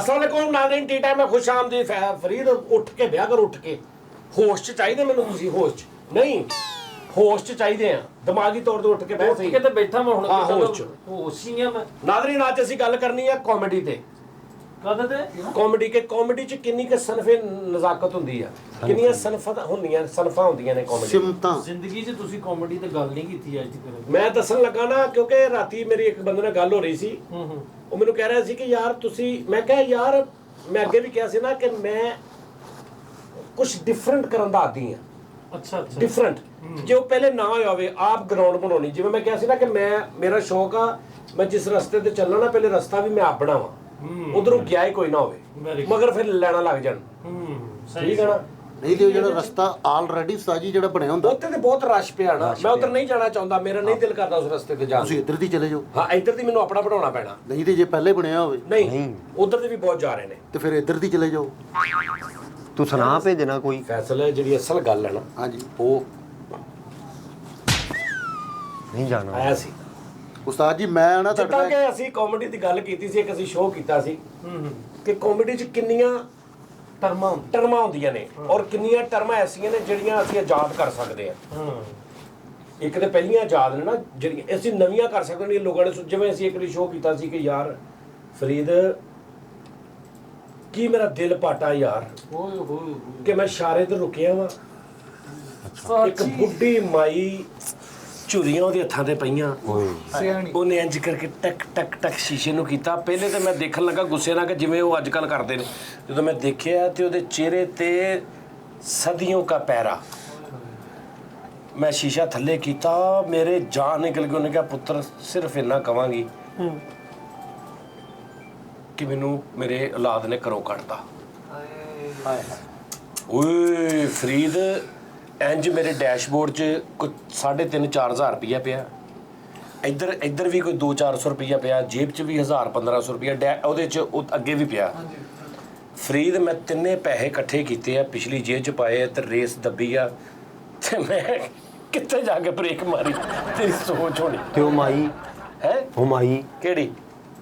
अस्सलाम वालेकुम नाज़रीन, टी टाइम में खुश आमदीद। फरीद उठ के ब्याह कर, उठ के होश च चाहिए मैनू, तुसीं होश च नहीं होश च चाहिए आ, दिमागी तौर ते उठ के बह सही किते बैठा मैं हुण होश च। होश ही आ मैं। नाज़रीन अज असीं गल करनी है कॉमेडी ते। कदे ते कॉमेडी के कॉमेडी च किन्नी क सनफे नज़ाकत हुंदी आ, किन्नियां सनफत हुंदियां, सनफां हुंदियां ने कॉमेडी सिमतां। जिंदगी च तुसी कॉमेडी ते गल नहीं कीती अज तक। मैं दसन लगा ना, क्योंकि राती मेरी एक बंदे नाल गल हो रही सी, ਉਹ ਮੈਨੂੰ ਕਹਿ ਰਿਹਾ ਸੀ ਕਿ ਯਾਰ ਤੁਸੀਂ, ਮੈਂ ਕਿਹਾ ਯਾਰ ਮੈਂ ਅੱਗੇ ਵੀ ਕਿਹਾ ਸੀ ਨਾ ਕਿ ਮੈਂ ਕੁਝ ਡਿਫਰੈਂਟ ਕਰਨ ਦਾ ਆਦੀ ਆ। ਅੱਛਾ ਅੱਛਾ ਡਿਫਰੈਂਟ ਜੋ ਪਹਿਲੇ ਨਾ ਹੋਇਆ ਹੋਵੇ, ਆਪ ਗਰਾਊਂਡ ਬਣਾਉਣੀ। ਜਿਵੇਂ ਮੈਂ ਕਿਹਾ ਸੀ ਨਾ ਕਿ ਮੇਰਾ ਸ਼ੌਕ ਆ, ਮੈਂ ਜਿਸ ਰਸਤੇ ਤੇ ਚੱਲਣਾ ਨਾ ਪਹਿਲੇ ਰਸਤਾ ਵੀ ਮੈਂ ਆਪ ਬਣਾਵਾਂ, ਉਧਰੋਂ ਗਿਆ ਹੀ ਕੋਈ ਨਾ ਹੋਵੇ, ਮਗਰ ਫਿਰ ਲੈਣਾ ਲੱਗ ਜਾਣ। ਠੀਕ ਹੈ ਨਾ? ਨਹੀਂ ਤੇ ਉਹ ਜਿਹੜਾ ਰਸਤਾ ਆਲਰੇਡੀ ਸਾਜੀ ਜਿਹੜਾ ਬਣਿਆ ਹੁੰਦਾ, ਉੱਥੇ ਤੇ ਬਹੁਤ ਰਸ਼ ਪਿਆ ਨਾ, ਮੈਂ ਉੱਧਰ ਨਹੀਂ ਜਾਣਾ ਚਾਹੁੰਦਾ, ਮੇਰਾ ਨਹੀਂ ਦਿਲ ਕਰਦਾ ਉਸ ਰਸਤੇ ਤੇ ਜਾਣ ਤੁਸੀਂ ਇੱਧਰ ਦੀ ਚਲੇ ਜਾਓ। ਹਾਂ, ਇੱਧਰ ਦੀ ਮੈਨੂੰ ਆਪਣਾ ਬਣਾਉਣਾ ਪੈਣਾ। ਨਹੀਂ ਤੇ ਜੇ ਪਹਿਲੇ ਬਣਿਆ ਹੋਵੇ ਨਹੀਂ, ਉਧਰ ਦੇ ਵੀ ਬਹੁਤ ਜਾ ਰਹੇ ਨੇ, ਤੇ ਫਿਰ ਇੱਧਰ ਦੀ ਚਲੇ ਜਾਓ। ਤੂੰ ਸੁਣਾ ਭੇਜਣਾ ਕੋਈ ਫੈਸਲਾ ਜਿਹੜੀ ਅਸਲ ਗੱਲ ਹੈ ਨਾ, ਹਾਂਜੀ ਉਹ ਨਹੀਂ ਜਾਣਾ ਆਇਆ ਸੀ। ਉਸਤਾਦ ਜੀ ਮੈਂ ਨਾ ਜਿੱਦਾਂ ਤੁਹਾਡੇ ਕਿ ਅਸੀਂ ਕਾਮੇਡੀ ਦੀ ਗੱਲ ਕੀਤੀ ਸੀ, ਇੱਕ ਅਸੀਂ ਸ਼ੋਅ ਕੀਤਾ ਸੀ ਕਿ ਕਾਮੇਡੀ 'ਚ ਕਿੰਨੀਆਂ ਟਰਮਾਂ ਹੁੰਦੀਆਂ ਨੇ, ਔਰ ਕਿੰਨੀਆਂ ਟਰਮਾਂ ਐਸੀਆਂ ਨੇ ਜਿਹੜੀਆਂ ਅਸੀਂ ਆਜ਼ਾਦ ਕਰ ਸਕਦੇ ਹਾਂ। ਇੱਕ ਤੇ ਪਹਿਲੀਆਂ ਆਜ਼ਾਦ ਨੇ ਨਾ, ਜਿਹੜੀਆਂ ਅਸੀਂ ਨਵੀਆਂ ਕਰ ਸਕਦੇ ਹਾਂ ਲੋਕਾਂ ਨੇ। ਜਿਵੇਂ ਅਸੀਂ ਇੱਕ ਵਾਰੀ ਸ਼ੋਅ ਕੀਤਾ ਸੀ ਕਿ ਯਾਰ ਫਰੀਦ ਕੀ ਮੇਰਾ ਦਿਲ ਪਾਟਾ ਯਾਰ, ਓਏ ਹੋਏ ਕਿ ਮੈਂ ਇਸ਼ਾਰੇ ਤੇ ਰੁਕਿਆ ਵਾਂ, ਇੱਕ ਬੁੱਢੀ ਮਾਈ ਝੁਰੀਆਂ ਉਹਦੇ ਹੱਥਾਂ ਤੇ ਪਈਆਂ, ਉਹਨੇ ਇੰਜ ਕਰਕੇ ਟਕ ਟਕ ਟਕ ਸ਼ੀਸ਼ੇ ਨੂੰ ਕੀਤਾ। ਪਹਿਲੇ ਤਾਂ ਮੈਂ ਦੇਖਣ ਲੱਗਾ ਗੁੱਸੇ ਨਾਲ ਕਿ ਜਿਵੇਂ ਉਹ ਅੱਜ ਕੱਲ੍ਹ ਕਰਦੇ ਨੇ। ਜਦੋਂ ਮੈਂ ਦੇਖਿਆ ਤੇ ਉਹਦੇ ਚਿਹਰੇ ਤੇ ਸਦੀਆਂ ਕਾ ਪੈਰਾ। ਮੈਂ ਸ਼ੀਸ਼ਾ ਥੱਲੇ ਕੀਤਾ, ਮੇਰੇ ਜਾਨ ਨਿਕਲ ਗਈ। ਉਹਨੇ ਕਿਹਾ ਪੁੱਤਰ ਸਿਰਫ ਇੰਨਾ ਕਵਾਂਗੀ ਕਿ ਮੈਨੂੰ ਮੇਰੇ ਔਲਾਦ ਨੇ ਘਰੋਂ ਕੱਢਤਾ। ਓਏ ਫਰੀਦ, ਇੰਜ ਮੇਰੇ ਡੈਸ਼ਬੋਰਡ 'ਚ ਕੁਝ 3.5-4 ਹਜ਼ਾਰ ਰੁਪਈਆ ਪਿਆ, ਇੱਧਰ ਵੀ ਕੋਈ 200-400 ਰੁਪਈਆ ਪਿਆ, ਜੇਬ 'ਚ ਵੀ 1000-1500 ਰੁਪਈਆ ਉਹਦੇ 'ਚ ਅੱਗੇ ਵੀ ਪਿਆ। ਫਰੀਦ ਮੈਂ ਤਿੰਨੇ ਪੈਸੇ ਇਕੱਠੇ ਕੀਤੇ ਆ, ਪਿਛਲੀ ਜੇਬ 'ਚ ਪਾਏ ਤੇ ਰੇਸ ਦੱਬੀ ਆ, ਤੇ ਮੈਂ ਕਿੱਥੇ ਜਾ ਕੇ ਬ੍ਰੇਕ ਮਾਰੀ, ਤੇਰੀ ਸੋਚ ਹੋਣੀ। ਤੇ ਉਹ ਮਾਈ ਹੈ ਉਹ ਮਾਈ ਕਿਹੜੀ?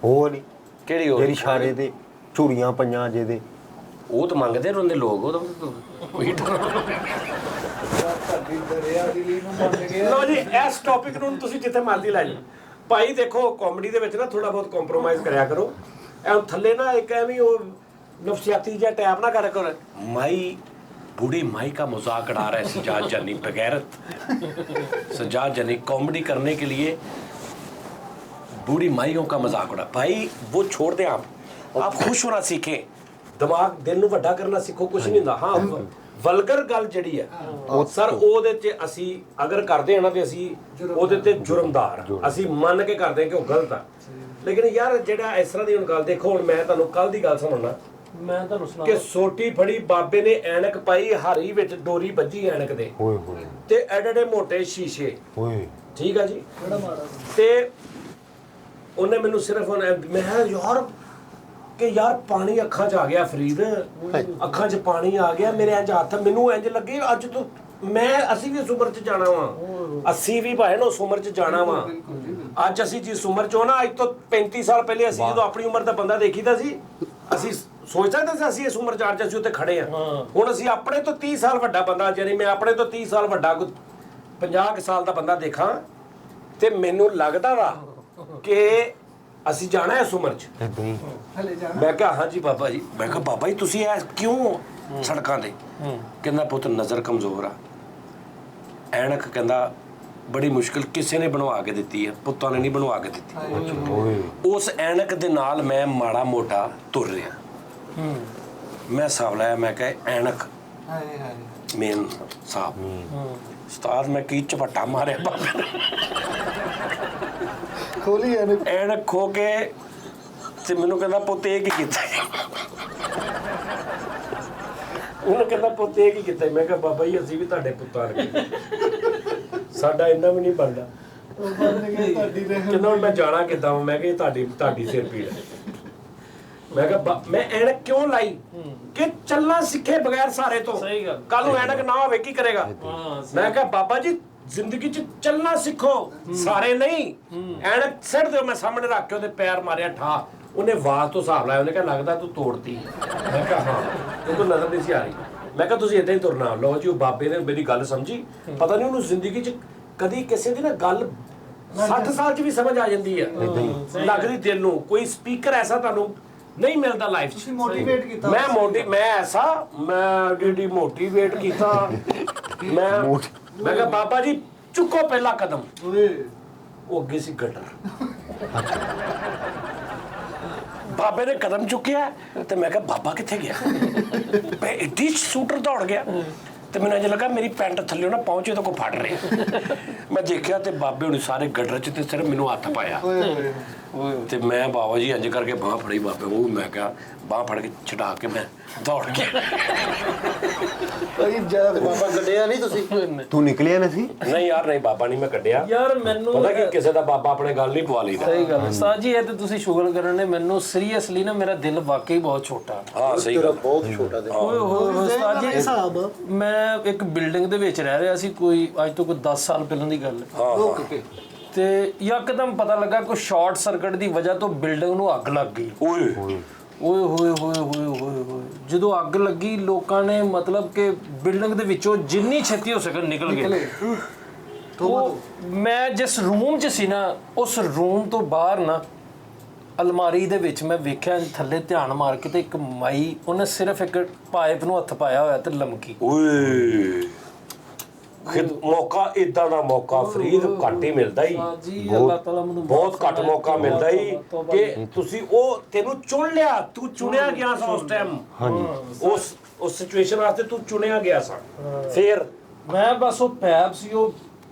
ਉਹ ਨਹੀਂ ਕਿਹੜੀ ਉਹ ਜਿਹੜੀ ਇਸ਼ਾਰੇ ਤੇ ਝੂੜੀਆਂ ਪਈਆਂ ਜਿਹਦੇ ਉਹ ਤਾਂ ਮੰਗਦੇ ਰਹਿੰਦੇ ਲੋਕ, ਉਹ ਤਾਂ ਕੋਈ ਲਓ ਜੀ, ਇਸ ਟੌਪਿਕ ਨੂੰ ਤੁਸੀਂ ਜਿੱਥੇ ਮਰਜ਼ੀ ਲੈ ਜਾਓ ਭਾਈ। ਦੇਖੋ ਕਾਮੇਡੀ ਦੇ ਵਿੱਚ ਨਾ ਥੋੜਾ ਬਹੁਤ ਕੰਪਰੋਮਾਈਜ਼ ਕਰਿਆ ਕਰੋ। ਐ ਥੱਲੇ ਨਾ ਇੱਕ ਐਵੇਂ ਉਹ ਨਫਸਿਆਤੀ ਜਿਹਾ ਟੈਪ ਨਾ ਕਰਿਆ ਕਰੋ। ਮਾਈ बूढ़ी माई का मजाक उड़ा रहा है सजाद जानी, बगैरत सजाद जानी कॉमेडी करने के लिए बूढ़ी माइयों का मजाक उड़ा। भाई वो छोड़ दें, आप खुश होना सीखें, दिमाग दिल ਨੂੰ ਵੱਡਾ ਕਰਨਾ ਸਿੱਖੋ, ਕੁਝ ਨਹੀਂ ਹੁੰਦਾ। ਹਾਂ, ਵਲਗਰ ਗੱਲ ਜਿਹੜੀ ਹੈ ਸਰ, ਉਹਦੇ 'ਚ ਅਸੀਂ ਅਗਰ ਕਰਦੇ ਹਾਂ ਨਾ ਤੇ ਅਸੀਂ ਉਹਦੇ ਤੇ ਜੁਰਮਦਾਰ, ਅਸੀਂ ਮੰਨ ਕੇ ਕਰਦੇ ਕਿ ਉਹ ਗਲਤ ਆ। ਲੇਕਿਨ ਯਾਰ ਜਿਹੜਾ ਇਸ ਤਰ੍ਹਾਂ ਦੀ ਹੁਣ ਗੱਲ ਦੇਖੋ, ਹੁਣ ਮੈਂ ਤੁਹਾਨੂੰ ਕੱਲ ਦੀ ਗੱਲ ਸੁਣਾਉਣਾ। ਮੈਂ ਤੁਹਾਨੂੰ ਸੁਣਾ ਕਿ ਸੋਟੀ ਫੜੀ, ਬਾਬੇ ਨੇ ਐਨਕ ਪਾਈ, ਹਰੀ ਵਿੱਚ ਡੋਰੀ ਵੱਜੀ ਐਨਕ ਦੇ, ਓਏ ਹੋਏ ਤੇ ਐਡੇ ਮੋਟੇ ਸ਼ੀਸ਼ੇ। ਓਏ ਠੀਕ ਆ ਜੀ। ਤੇ ਉਹਨੇ ਮੈਨੂੰ ਸਿਰਫ ਮੈਂ ਯਾਰ ਕਿ ਯਾਰ ਪਾਣੀ ਅੱਖਾਂ 'ਚ ਆ ਗਿਆ ਫਰੀਦ, ਅੱਖਾਂ 'ਚ ਪਾਣੀ ਆ ਗਿਆ ਮੇਰੇ। ਇੰਜ ਹੱਥ ਮੈਨੂੰ ਇੰਜ ਲੱਗੇ ਅੱਜ ਤੋਂ ਅਸੀਂ ਵੀ ਉਸ ਉਮਰ 'ਚ ਜਾਣਾ ਵਾ, ਅਸੀਂ ਵੀ ਭਾਵੇਂ ਨਾ ਉਸ ਉਮਰ 'ਚ ਜਾਣਾ ਵਾ। ਅੱਜ ਅਸੀਂ ਜਿਸ ਉਮਰ 'ਚ ਹੋ ਨਾ, ਅੱਜ ਤੋਂ 35 ਸਾਲ ਪਹਿਲੇ ਅਸੀਂ ਜਦੋਂ ਆਪਣੀ ਉਮਰ ਦਾ ਬੰਦਾ ਦੇਖੀਦਾ ਸੀ, ਅਸੀਂ ਸੋਚ ਸਕਦੇ ਸੀ ਅਸੀਂ ਇਸ ਉਮਰ 'ਚ ਅੱਜ ਅਸੀਂ ਉੱਤੇ ਖੜੇ ਆ। ਹੁਣ ਅਸੀਂ ਆਪਣੇ ਤੋਂ 30 ਸਾਲ ਵੱਡਾ ਬੰਦਾ, ਜਿਹੜੀ ਮੈਂ ਆਪਣੇ ਤੋਂ 30 ਸਾਲ ਵੱਡਾ 50 ਸਾਲ ਦਾ ਬੰਦਾ ਦੇਖਾਂ, ਤੇ ਮੈਨੂੰ ਲੱਗਦਾ ਵਾ ਕਿ ਅਸੀਂ ਜਾਣਾ ਇਸ ਉਮਰ 'ਚ। ਮੈਂ ਕਿਹਾ ਹਾਂਜੀ ਬਾਬਾ ਜੀ। ਮੈਂ ਕਿਹਾ ਬਾਬਾ ਜੀ ਤੁਸੀਂ ਐ ਕਿਉਂ ਸੜਕਾਂ ਤੇ? ਕਹਿੰਦਾ ਪੁੱਤ ਨਜ਼ਰ ਕਮਜ਼ੋਰ ਆ। ਐਨਕ ਕਹਿੰਦਾ ਬੜੀ ਮੁਸ਼ਕਿਲ ਕਿਸੇ ਨੇ ਬਣਵਾ ਕੇ ਦਿੱਤੀ ਹੈ, ਪੁੱਤਾਂ ਨੇ ਨਹੀਂ ਬਣਵਾ ਕੇ ਦਿੱਤੀ। ਉਸ ਐਨਕ ਦੇ ਨਾਲ ਮੈਂ ਮਾੜਾ ਮੋਟਾ ਤੁਰ ਰਿਹਾ। ਮੈਂ ਹਿਸਾਬ ਲਾਇਆ, ਮੈਂ ਕਿਹਾ ਐਨਕ ਮੇਨ ਸਾਹਿਬ ਉਸਤਾਦ, ਮੈਂ ਕੀ ਝਪੱਟਾ ਮਾਰਿਆ ਬਾਬੇ ਨੇ, ਖੋਲੀ ਐਨਕ ਖੋ ਕੇ। ਤੇ ਮੈਨੂੰ ਕਹਿੰਦਾ ਪੁੱਤ ਇਹ ਕੀ ਕੀਤਾ? ਉਹਨੂੰ ਕਹਿੰਦਾ ਪੁੱਤ ਇਹ ਕੀ ਕੀਤਾ? ਮੈਂ ਕਿਹਾ ਬਾਬਾ ਜੀ ਅਸੀਂ ਵੀ ਤੁਹਾਡੇ ਪੁੱਤਾਂ ਵਰਗੇ, ਸਾਡਾ ਇੰਨਾ ਵੀ ਨਹੀਂ ਬਣਦਾ। ਕਹਿੰਦਾ ਹੁਣ ਮੈਂ ਜਾਣਾ ਕਿੱਦਾਂ? ਮੈਂ ਕਿਹਾ ਤੁਹਾਡੀ ਸਿਰ ਪੀੜ ਹੈ। ਮੈਂ ਕਿਹਾ ਮੈਂ ਐਨਕ ਕਿਉਂ ਲਾਈ? ਕਿ ਚੱਲਣਾ ਸਿੱਖੇ ਬਗੈਰ ਸਾਰੇ ਤੋਂ। ਸਹੀ ਗੱਲ। ਕੱਲ ਨੂੰ ਐਨਕ ਨਾ ਹੋਵੇ ਕੀ ਕਰੇਗਾ? ਮੈਂ ਕਿਹਾ ਬਾਬਾ ਜੀ ਜ਼ਿੰਦਗੀ 'ਚ ਚੱਲਣਾ ਸਿੱਖੋ, ਸਾਰੇ ਨਹੀਂ। ਐਨਕ ਸਿੱਟ ਦਿਓ। ਮੈਂ ਸਾਹਮਣੇ ਰੱਖ ਕੇ ਉਹਦੇ ਪੈਰ ਮਾਰਿਆ ਠਾ, ਉਹਨੇ ਆਵਾਜ਼ ਤੋਂ ਹਿਸਾਬ ਲਾਇਆ, ਉਹਨੇ ਕਿਹਾ ਲੱਗਦਾ ਤੂੰ ਤੋੜਤੀ। ਮੈਂ ਕਿਹਾ ਹਾਂ, ਕਿਉਂਕਿ ਨਜ਼ਰ ਨਹੀਂ ਸੀ ਆ ਰਹੀ। ਮੈਂ ਕਿਹਾ ਤੁਸੀਂ ਇੱਦਾਂ ਹੀ ਤੁਰਨਾ। ਲਓ ਜੀ, ਉਹ ਬਾਬੇ ਨੇ ਮੇਰੀ ਗੱਲ ਸਮਝੀ। ਪਤਾ ਨਹੀਂ ਉਹਨੂੰ ਜ਼ਿੰਦਗੀ 'ਚ ਕਦੀ ਕਿਸੇ ਦੀ ਨਾ ਗੱਲ 60 ਸਾਲ 'ਚ ਵੀ ਸਮਝ ਆ ਜਾਂਦੀ ਹੈ, ਲੱਗਦੀ ਦਿਲ ਨੂੰ। ਕੋਈ ਸਪੀਕਰ ਐਸਾ ਤੁਹਾਨੂੰ ਨਹੀਂ ਮਿਲਦਾ ਲਾਈਫ 'ਚ। ਮੋਟੀਵੇਟ ਕੀਤਾ ਮੈਂ ਮੋਟੀਵੇਟ ਕੀਤਾ। ਮੈਂ ਕਿਹਾ ਬਾਬਾ ਜੀ ਚੁੱਕੋ ਪਹਿਲਾ ਕਦਮ। ਉਹ ਅੱਗੇ ਸੀ ਗਟਰ। ਬਾਬੇ ਨੇ ਕਦਮ ਚੁੱਕਿਆ ਤੇ ਮੈਂ ਕਿਹਾ ਬਾਬਾ ਕਿੱਥੇ ਗਿਆ? ਮੈਂ ਇੱਡੀ ਸ਼ੂਟਰ ਦੌੜ ਗਿਆ ਤੇ ਮੈਨੂੰ ਇੰਝ ਲੱਗਾ ਮੇਰੀ ਪੈਂਟ ਥੱਲੇ ਨਾ ਪਹੁੰਚੇ ਤਾਂ ਕੋਈ ਫੜ ਰਿਹਾ। ਮੈਂ ਦੇਖਿਆ ਤੇ ਬਾਬੇ ਹੁਣੀ ਸਾਰੇ ਗਟਰ 'ਚ ਤੇ ਸਿਰਫ ਮੈਨੂੰ ਹੱਥ ਪਾਇਆ ਤੇ ਮੈਂ ਬਾਬਾ ਜੀ ਇੰਝ ਕਰਕੇ ਬਾਂਹ ਫੜੀ ਬਾਬੇ। ਉਹ ਮੈਂ ਕਿਹਾ ਬਾਂਹ ਫੜ ਕੇ ਛਡਾ ਕੇ ਮੈਂ ਦੌੜ ਗਿਆ। ਭਾਈ ਜਦ ਬਾਬਾ ਕੱਢਿਆ ਨਹੀਂ ਤੁਸੀਂ? ਤੂੰ ਨਿਕਲਿਆ ਨਾ ਸੀ? ਨਹੀਂ ਯਾਰ, ਨਹੀਂ ਬਾਬਾ ਨਹੀਂ ਮੈਂ ਕੱਢਿਆ। ਯਾਰ ਮੈਨੂੰ ਪਤਾ ਕਿ ਕਿਸੇ ਦਾ ਬਾਬਾ ਆਪਣੇ ਗੱਲ ਨਹੀਂ ਪਵਾ ਲਈਦਾ। ਸਹੀ ਗੱਲ ਉਸਤਾਦ ਜੀ, ਇਹ ਤੇ ਤੁਸੀਂ ਸ਼ੁਗਰ ਕਰਨ ਨੇ ਮੈਨੂੰ ਸੀਰੀਅਸਲੀ ਨਾ, ਮੇਰਾ ਦਿਲ ਵਾਕਈ ਬਹੁਤ ਛੋਟਾ। ਹਾਂ ਸਹੀ ਤੇਰਾ ਗੱਲ। ਬਹੁਤ ਛੋਟਾ ਦੇ। ਓਏ ਹੋਏ ਉਸਤਾਦ ਜੀ, ਹਿਸਾਬ ਮੈਂ ਇੱਕ ਬਿਲਡਿੰਗ ਦੇ ਵਿੱਚ ਰਹਿ ਰਿਹਾ ਸੀ, ਕੋਈ ਅੱਜ ਤੋਂ ਕੋਈ 10 ਸਾਲ ਪਹਿਲਾਂ ਦੀ ਗੱਲ ਹੈ। ਹਾਂ ਤੇ ਯਕਦਮ ਪਤਾ ਲੱਗਾ ਕੋਈ ਸ਼ਾਰਟ ਸਰਕਟ ਦੀ ਵਜ੍ਹਾ ਤੋਂ ਬਿਲਡਿੰਗ ਨੂੰ ਅੱਗ ਲੱਗ ਗਈ। ਓਏ ਓਏ ਹੋਏ ਹੋਏ ਹੋਏ ਹੋਏ ਹੋਏ, ਜਦੋਂ ਅੱਗ ਲੱਗੀ ਲੋਕਾਂ ਨੇ ਮਤਲਬ ਕਿ ਬਿਲਡਿੰਗ ਦੇ ਵਿੱਚੋਂ ਜਿੰਨੀ ਛੇਤੀ ਹੋ ਸਕੇ ਨਿਕਲ ਗਏ। ਉਹ ਮੈਂ ਜਿਸ ਰੂਮ 'ਚ ਸੀ ਨਾ, ਉਸ ਰੂਮ ਤੋਂ ਬਾਹਰ ਨਾ ਅਲਮਾਰੀ ਦੇ ਵਿੱਚ ਮੈਂ ਵੇਖਿਆ ਥੱਲੇ ਧਿਆਨ ਮਾਰ ਕੇ ਤੇ ਇੱਕ ਮਾਈ, ਉਹਨੇ ਸਿਰਫ ਇੱਕ ਪਾਈਪ ਨੂੰ ਹੱਥ ਪਾਇਆ ਹੋਇਆ ਤੇ ਲਮਕੀ। ਓਏ ਮੌਕਾ ਇਦਾਂ ਦਾ ਮੌਕਾ ਫਰੀਦ ਘੱਟ ਹੀ ਮਿਲਦਾ ਹੀ। ਜੀ ਅੱਲਾਹ ਤਾਲਾ ਮੈਨੂੰ ਬਹੁਤ ਘੱਟ ਮੌਕਾ ਮਿਲਦਾ ਹੀ ਕਿ ਤੁਸੀਂ ਉਹ ਤੈਨੂੰ ਚੁਣ ਲਿਆ, ਤੂੰ ਚੁਣਿਆ ਗਿਆ ਸੀ ਉਸ ਟਾਈਮ। ਹਾਂਜੀ, ਉਸ ਸਿਚੁਏਸ਼ਨ ਵਾਸਤੇ ਤੂੰ ਚੁਣਿਆ ਗਿਆ ਸੀ। ਫਿਰ ਮੈਂ ਬਸ ਉਹ ਪੈਪ ਸੀ, ਉਹ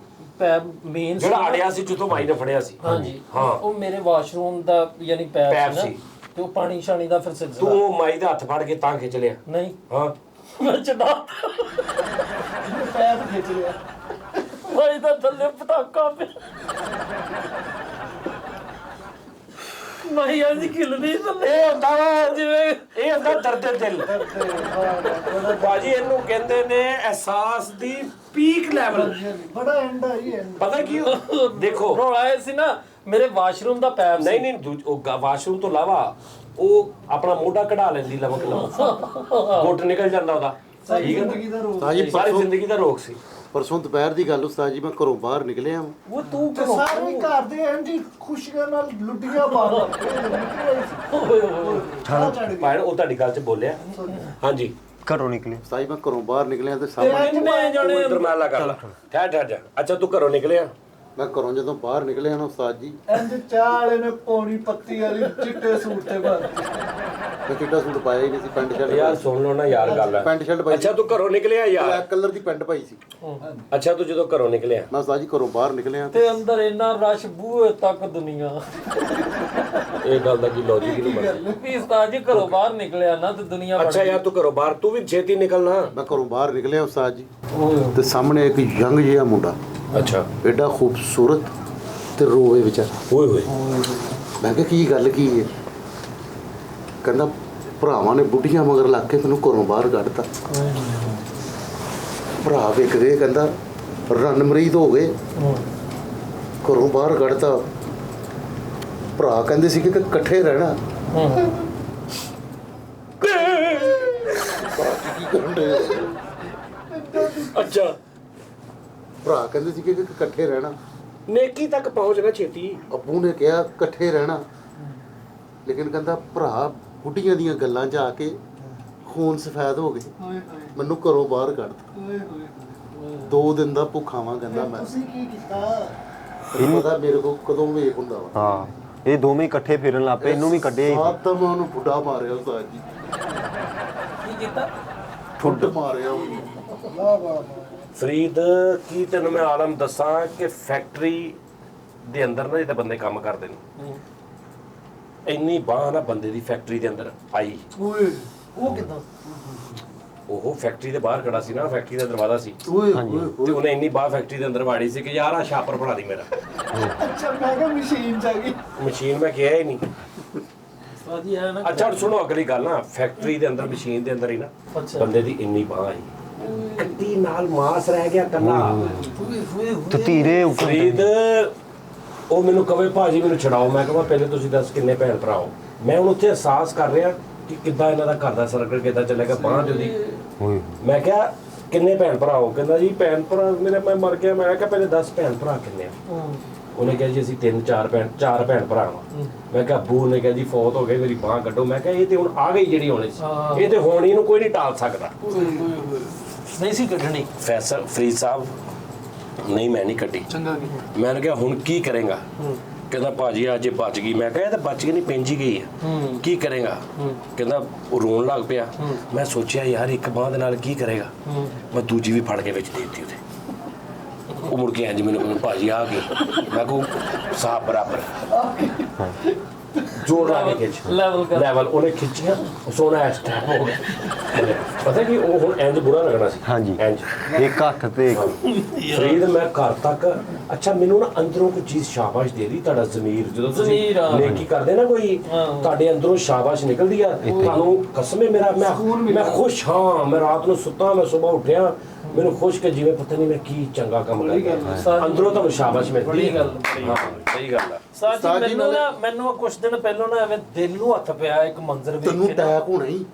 ਪੈਪ ਮੇਨ ਜਿਹੜਾ ਅੜਿਆ ਸੀ ਜਦੋਂ ਮਾਈ ਨੇ ਫੜਿਆ ਸੀ। ਹਾਂਜੀ ਹਾਂ, ਉਹ ਮੇਰੇ ਵਾਸ਼ਰੂਮ ਦਾ ਯਾਨੀ ਪੈਪ ਪੈਪ ਸੀ ਸੀ। ਨਾ, ਤੇ ਉਹ ਪਾਣੀ ਸ਼ਾਣੀ ਦਾ ਫਿਰ ਤੂੰ ਸਿਲਸਿਲਾ। ਉਹ ਮਾਈ ਦਾ ਹੱਥ ਫੜ ਕੇ ਤਾਂ ਖਿੱਚ ਲਿਆ? ਨਹੀਂ, ਹਾਂ, ਮੈਂ ਚੜਾ ਪੈਪ ਖਿੱਚ ਲਿਆ, ਭਾਈ ਦਾ ਥੱਲੇ ਪਟਾਕਾ ਪਿਆ। ਨਹੀਂ ਅੱਜ ਖਿਲਦੀ ਥੱਲੇ। ਇਹ ਹੁੰਦਾ ਵਾ ਜਿਵੇਂ ਇਹ ਹੁੰਦਾ ਦਰਦ ਦਿਲ। ਬਾਜੀ ਇਹਨੂੰ ਕਹਿੰਦੇ ਨੇ ਅਹਿਸਾਸ ਦੀ ਪੀਕ ਲੈਵਲ। ਬੜਾ ਐਂਡ ਆ ਇਹ ਐਂਡ। ਪਤਾ ਕੀ ਦੇਖੋ, ਰੋਲਾ ਇਹ ਸੀ ਨਾ, ਮੇਰੇ ਵਾਸ਼ਰੂਮ ਦਾ ਪੈਪ ਸੀ। ਨਹੀਂ ਉਹ ਵਾਸ਼ਰੂਮ ਤੋਂ ਇਲਾਵਾ ਉਹ ਆਪਣਾ ਮੋਢਾ ਕਢਾ ਲੈਂਦੀ ਲਮਕ ਗੁੱਟ ਨਿਕਲ ਜਾਂਦਾ ਉਹਦਾ। ਠੀਕ ਹੈ ਜ਼ਿੰਦਗੀ ਦਾ ਰੋਗ। ਤਾਂ ਜੀ ਸਾਰੀ ਜ਼ਿੰਦਗੀ ਦਾ ਰੋਗ ਸੀ। ਪਰਸੋਂ ਦੁਪਹਿਰ ਦੀ ਗੱਲ ਉਸਤਾਦ ਜੀ, ਮੈਂ ਘਰੋਂ ਬਾਹਰ ਨਿਕਲਿਆ। ਉਹ ਤੂੰ ਤੇ ਸਾਰੇ ਘਰ ਦੇ ਐਂਡੀ ਖੁਸ਼ੀਆਂ ਨਾਲ ਲੁੱਡੀਆਂ ਮਾਰ ਭਾਈ ਉਹ ਤੁਹਾਡੀ ਗੱਲ 'ਚ ਬੋਲਿਆ। ਹਾਂਜੀ, ਘਰੋਂ ਨਿਕਲੇ? ਉਸਤਾਦ ਜੀ ਮੈਂ ਘਰੋਂ ਬਾਹਰ ਨਿਕਲਿਆ ਤੇ ਸਾਹਮਣੇ ਕਿੰਨੇ ਜਾਣੇ ਇਧਰ ਮੈਲਾ ਕਰ ਲਾ। ਠਹਿਰ ਜਾ। ਅੱਛਾ ਤੂੰ ਘਰੋਂ ਨਿਕਲਿਆ? ਮੈਂ ਘਰੋਂ ਜਦੋਂ ਬਾਹਰ ਨਿਕਲਿਆ ਨਾ ਉਸਤਾਦ ਜੀ, ਐਂਡ ਚਾਹ ਵਾਲੇ ਨੇ ਪੌਣੀ ਪੱਤੀ ਵਾਲੀ ਚਿੱਟੇ ਸੂਟ ਤੇ ਭਰ ਮੈਂ ਚਿੱਟਾ ਸੂਟ ਪਾਇਆ ਹੀ ਨਹੀਂ ਸੀ, ਪੈਂਟ ਸ਼ਰਟ ਯਾਰ ਸੁਣ ਲਓ ਨਾ ਯਾਰ ਗੱਲ ਹੈ। ਪੈਂਟ ਸ਼ਰਟ ਪਾਈ। ਅੱਛਾ ਤੂੰ ਘਰੋਂ ਨਿਕਲਿਆ ਯਾਰ? ਬਲੈਕ ਕਲਰ ਦੀ ਪੈਂਟ ਪਾਈ ਸੀ। ਅੱਛਾ ਤੂੰ ਜਦੋਂ ਘਰੋਂ ਨਿਕਲਿਆ ਮੈਂ ਉਸਤਾਦ ਜੀ ਘਰੋਂ ਬਾਹਰ ਨਿਕਲਿਆ ਤੇ ਅੰਦਰ ਇੰਨਾ ਰਸ਼ ਬੂਹੇ ਤੱਕ ਦੁਨੀਆ। ਇਹ ਗੱਲ ਦਾ ਕੀ ਲੌਜੀਕ ਨਹੀਂ ਬਣਦਾ। ਵੀ ਉਸਤਾਦ ਜੀ ਘਰੋਂ ਬਾਹਰ ਨਿਕਲਿਆ ਨਾ ਤੇ ਦੁਨੀਆ ਬਣ ਅੱਛਾ ਯਾਰ ਤੂੰ ਘਰੋਂ ਬਾਹਰ, ਤੂੰ ਵੀ ਛੇਤੀ ਨਿਕਲਣਾ। ਮੈਂ ਘਰੋਂ ਬਾਹਰ ਨਿਕਲਿਆ ਉਸਤਾਦ ਜੀ, ਤੇ ਸਾਹਮਣੇ ਇੱਕ ਯੰਗ ਜਿਹਾ ਮੁੰਡਾ, ਅੱਛਾ, ਐਡਾ ਖੂਬਸੂਰਤ ਤੇ ਰੋਵੇ ਵਿਚਾਰਾ। ਓਏ ਹੋਏ। ਮੈਂ ਕਿਹਾ ਕੀ ਗੱਲ ਕੀ ਹੈ? ਕਹਿੰਦਾ ਭਰਾਵਾਂ ਨੇ ਬੁੱਢੀਆਂ ਮਗਰ ਲੱਗ ਕੇ ਮੈਨੂੰ ਘਰੋਂ ਬਾਹਰ ਕੱਢਤਾ। ਭਰਾ ਵੇਖ ਗਏ, ਕਹਿੰਦਾ ਰਣ ਮਰੀਦ ਹੋ ਗਏ, ਘਰੋਂ ਬਾਹਰ ਕੱਢਤਾ। ਭਰਾ ਕਹਿੰਦੇ ਸੀ ਕਿ ਇਕੱਠੇ ਰਹਿਣਾ। ਅੱਛਾ, ਭਰਾ ਕਹਿੰਦੇ ਸੀ ਕਿ ਇਕੱਠੇ ਰਹਿਣਾ। ਨੇਕੀ ਤੱਕ ਪਹੁੰਚਣਾ ਛੇਤੀ। ਅੱਬੂ ਨੇ ਕਿਹਾ ਇਕੱਠੇ ਰਹਿਣਾ, ਲੇਕਿਨ ਕਹਿੰਦਾ ਭਰਾ ਬੁੱਢੀਆਂ ਦੀਆਂ ਗੱਲਾਂ 'ਚ ਆ ਕੇ ਖੂਨ ਸਫੈਦ ਹੋ ਗਏ, ਮੈਨੂੰ ਘਰੋਂ ਬਾਹਰ ਕੱਢਤਾ। 2 ਦਿਨ ਦਾ ਭੁੱਖਾ ਵਾਂ ਕਹਿੰਦਾ ਮੈਂ। ਤੁਸੀਂ ਕੀ ਕੀਤਾ? ਤੈਨੂੰ ਪਤਾ ਮੇਰੇ ਕੋਲ ਕਦੋਂ ਵੇਖ ਹੁੰਦਾ ਵਾ। ਹਾਂ, ਇਹ ਦੋਵੇਂ ਇਕੱਠੇ ਫਿਰਨ ਲੱਗ ਪਏ, ਇਹਨੂੰ ਵੀ ਕੱਢਿਆ ਹੀ। ਸਾਥ ਤਾਂ ਮੈਂ ਉਹਨੂੰ ਬੁੱਢਾ ਮਾਰਿਆ ਉਸਤਾਦ ਜੀ, ਕੀ ਕੀਤਾ? ਠੁੱਡ ਮਾਰਿਆ ਉਹਨੂੰ। ਵਾਹ ਵਾਹ ਫਰੀਦ ਕੀ ਤੈਨੂੰ ਮੈਂ ਆਲਮ ਦੱਸਾਂ ਕਿ ਫੈਕਟਰੀ ਦੇ ਅੰਦਰ ਨਾ ਜਿੱਥੇ ਬੰਦੇ ਕੰਮ ਕਰਦੇ ਨੇ, ਇੰਨੀ ਬਾਂਹ ਨਾ ਬੰਦੇ ਦੀ ਫੈਕਟਰੀ ਦੇ ਅੰਦਰ ਆਈ। ਓਏ ਉਹ ਕਿਦਾਂ? ਉਹ ਫੈਕਟਰੀ ਦੇ ਬਾਹਰ ਖੜਾ ਸੀ ਨਾ, ਫੈਕਟਰੀ ਦਾ ਦਰਵਾਜ਼ਾ ਸੀ ਓਏ ਤੇ ਉਹਨੇ ਇੰਨੀ ਬਾਂਹ ਫੈਕਟਰੀ ਦੇ ਅੰਦਰ ਵਾੜੀ ਸੀ ਕਿ ਯਾਰ ਆ ਛਾਪਰ ਬਣਾ ਦੀ ਮੇਰਾ। ਅੱਛਾ ਮੈਂ ਕਿਹਾ ਮਸ਼ੀਨ ਚ ਗਈ। ਮਸ਼ੀਨ ਮੈਂ ਕਿਹਾ ਹੀ ਨਹੀਂ। ਉਸਤਾਦ ਜੀ ਹੈ ਨਾ। ਅੱਛਾ ਹੁਣ ਸੁਣੋ ਅਗਲੀ ਗੱਲ ਨਾ, ਫੈਕਟਰੀ ਦੇ ਅੰਦਰ ਮਸ਼ੀਨ ਦੇ ਅੰਦਰ ਹੀ ਨਾ ਅੱਛਾ। ਬੰਦੇ ਦੀ ਇੰਨੀ ਬਾਂਹ ਆਈ, ਕੱਟੀ ਨਾਲ ਮਾਸ ਰਹਿ ਗਿਆ ਕੱਲਾ। ਤੇ ਧੀਰੇ ਫਰੀਦ ਉਹ ਮੈਨੂੰ ਕਵੇ ਭਾਜੀ ਮੈਨੂੰ ਛਡਾਓ। ਮੈਂ ਕਹਾਂ ਪਹਿਲੇ ਤੁਸੀਂ ਦੱਸ ਕਿੰਨੇ ਭੈਣ ਭਰਾ ਹੋ? ਮੈਂ ਹੁਣ ਉੱਥੇ ਅਹਿਸਾਸ ਕਰ ਰਿਹਾ ਕਿ ਕਿੱਦਾਂ ਇਹਨਾਂ ਦਾ ਘਰ ਦਾ ਸਰਕਲ ਕਿੱਦਾਂ ਚੱਲੇਗਾ। ਬਾਂਹ ਤੇ ਉਹਦੀ ਓਏ ਮੈਂ ਕਿਹਾ ਕਿੰਨੇ ਭੈਣ ਭਰਾ ਹੋ? ਕਹਿੰਦਾ ਜੀ ਭੈਣ ਭਰਾ ਮੇਰੇ ਮੈਂ ਮਰ ਗਿਆ। ਮੈਂ ਕਿਹਾ ਪਹਿਲੇ 10 ਭੈਣ ਭਰਾ ਕਿੰਨੇ ਆ? ਉਹਨੇ ਕਿਹਾ ਜੀ ਅਸੀਂ 4 ਭੈਣ ਭਰਾ ਹਾਂ। ਮੈਂ ਕਿਹਾ ਅੱਬੂ ਨੇ ਕਿਹਾ ਜੀ ਫੌਤ ਹੋ ਗਏ, ਮੇਰੀ ਬਾਂਹ ਕੱਢੋ। ਮੈਂ ਕਿਹਾ ਇਹ ਤੇ ਹੁਣ ਆ ਗਈ ਜਿਹੜੀ ਹੋਣੀ ਸੀ, ਇਹ ਤੇ ਹੋਣੀ ਨੂੰ ਕੋਈ ਨਹੀਂ ਟਾਲ ਸਕਦਾ। ਨਹੀਂ ਸੀ ਕੱਢਣੀ। ਫੈਸਲ ਫਰੀਦ ਸਾਹਿਬ ਨਹੀਂ ਮੈਂ ਨਹੀਂ ਕੱਢੀ। ਚੰਗਾ ਕੀ ਮੈਂ ਕਿਹਾ ਹੁਣ ਕੀ ਕਰੇਗਾ? ਕਹਿੰਦਾ ਭਾਜੀ ਅੱਜ ਇਹ ਬਚ ਗਈ। ਮੈਂ ਕਿਹਾ ਇਹ ਤਾਂ ਬਚ ਕੇ ਨਹੀਂ ਪਿੰਜ ਹੀ ਗਈ ਹੈ, ਕੀ ਕਰੇਗਾ? ਕਹਿੰਦਾ ਉਹ ਰੋਣ ਲੱਗ ਪਿਆ। ਮੈਂ ਸੋਚਿਆ ਯਾਰ ਇੱਕ ਬਾਂਹ ਦੇ ਨਾਲ ਕੀ ਕਰੇਗਾ। ਮੈਂ ਦੂਜੀ ਵੀ ਫੜ ਕੇ ਵਿੱਚ ਦੇ ਦਿੱਤੀ ਉਹਦੇ। ਉਹ ਮੁੜ ਕੇ ਇੰਜ ਮੈਨੂੰ ਕਹਿੰਦਾ ਭਾਜੀ ਆ ਗਈ। ਮੈਂ ਕਹੂੰ ਸਾਹ ਬਰਾਬਰ ਜੋਰ ਲਾ ਕੇ ਖਿੱਚ ਲੈਵਲ ਉਹਨੇ ਖਿੱਚੀਆਂ, ਸੋਨਾ ਸਟੈਪ ਹੋ ਗਿਆ। ਪਤਾ ਕਿ ਉਹ ਹੁਣ ਇੰਜ ਬੁਰਾ ਲੱਗਣਾ ਸੀ। ਹਾਂਜੀ ਇੰਜ ਇੱਕ ਹੱਥ ਤੇ ਇੱਕ ਫਰੀਦ ਮੈਂ ਘਰ ਤੱਕ ਅੱਛਾ ਮੈਨੂੰ ਨਾ ਅੰਦਰੋਂ ਕੋਈ ਚੀਜ਼ ਸ਼ਾਬਾਸ਼ ਦੇ ਰਹੀ। ਤੁਹਾਡਾ ਜ਼ਮੀਰ ਜਦੋਂ ਤੁਸੀਂ ਨੇਕੀ ਕਰਦੇ ਨਾ ਕੋਈ ਤੁਹਾਡੇ ਅੰਦਰੋਂ ਸ਼ਾਬਾਸ਼ ਨਿਕਲਦੀ ਆ ਤੁਹਾਨੂੰ। ਕਸਮੇ ਮੇਰਾ ਮੈਂ ਖੁਸ਼ ਹਾਂ। ਮੈਂ ਰਾਤ ਨੂੰ ਸੁੱਤਾ, ਮੈਂ ਸਵੇਰ ਉੱਠਿਆ, ਮੈਨੂੰ ਖੁਸ਼ ਕਿ ਜਿਵੇਂ ਪਤਾ ਨਹੀਂ ਮੈਂ ਕੀ ਚੰਗਾ ਕੰਮ ਕਰ ਗਿਆ। ਅੰਦਰੋਂ ਤੁਹਾਨੂੰ ਸ਼ਾਬਾਸ਼ ਮਿਲਦੀ ਹੈ। ਹਾਂ ਸਹੀ ਗੱਲ ਆ। ਸਾਜੀ ਮੈਨੂੰ ਕੁਝ ਦਿਨ ਪਹਿਲਾਂ ਨਾ ਐਵੇਂ ਦਿਲ ਨੂੰ ਹੱਥ ਪਿਆ ਇੱਕ ਮੰਜ਼ਰ ਵੇਖ ਤੈਨੂੰ ਕੇ। ਟੈਕ ਹੋਣਾ ਹੀ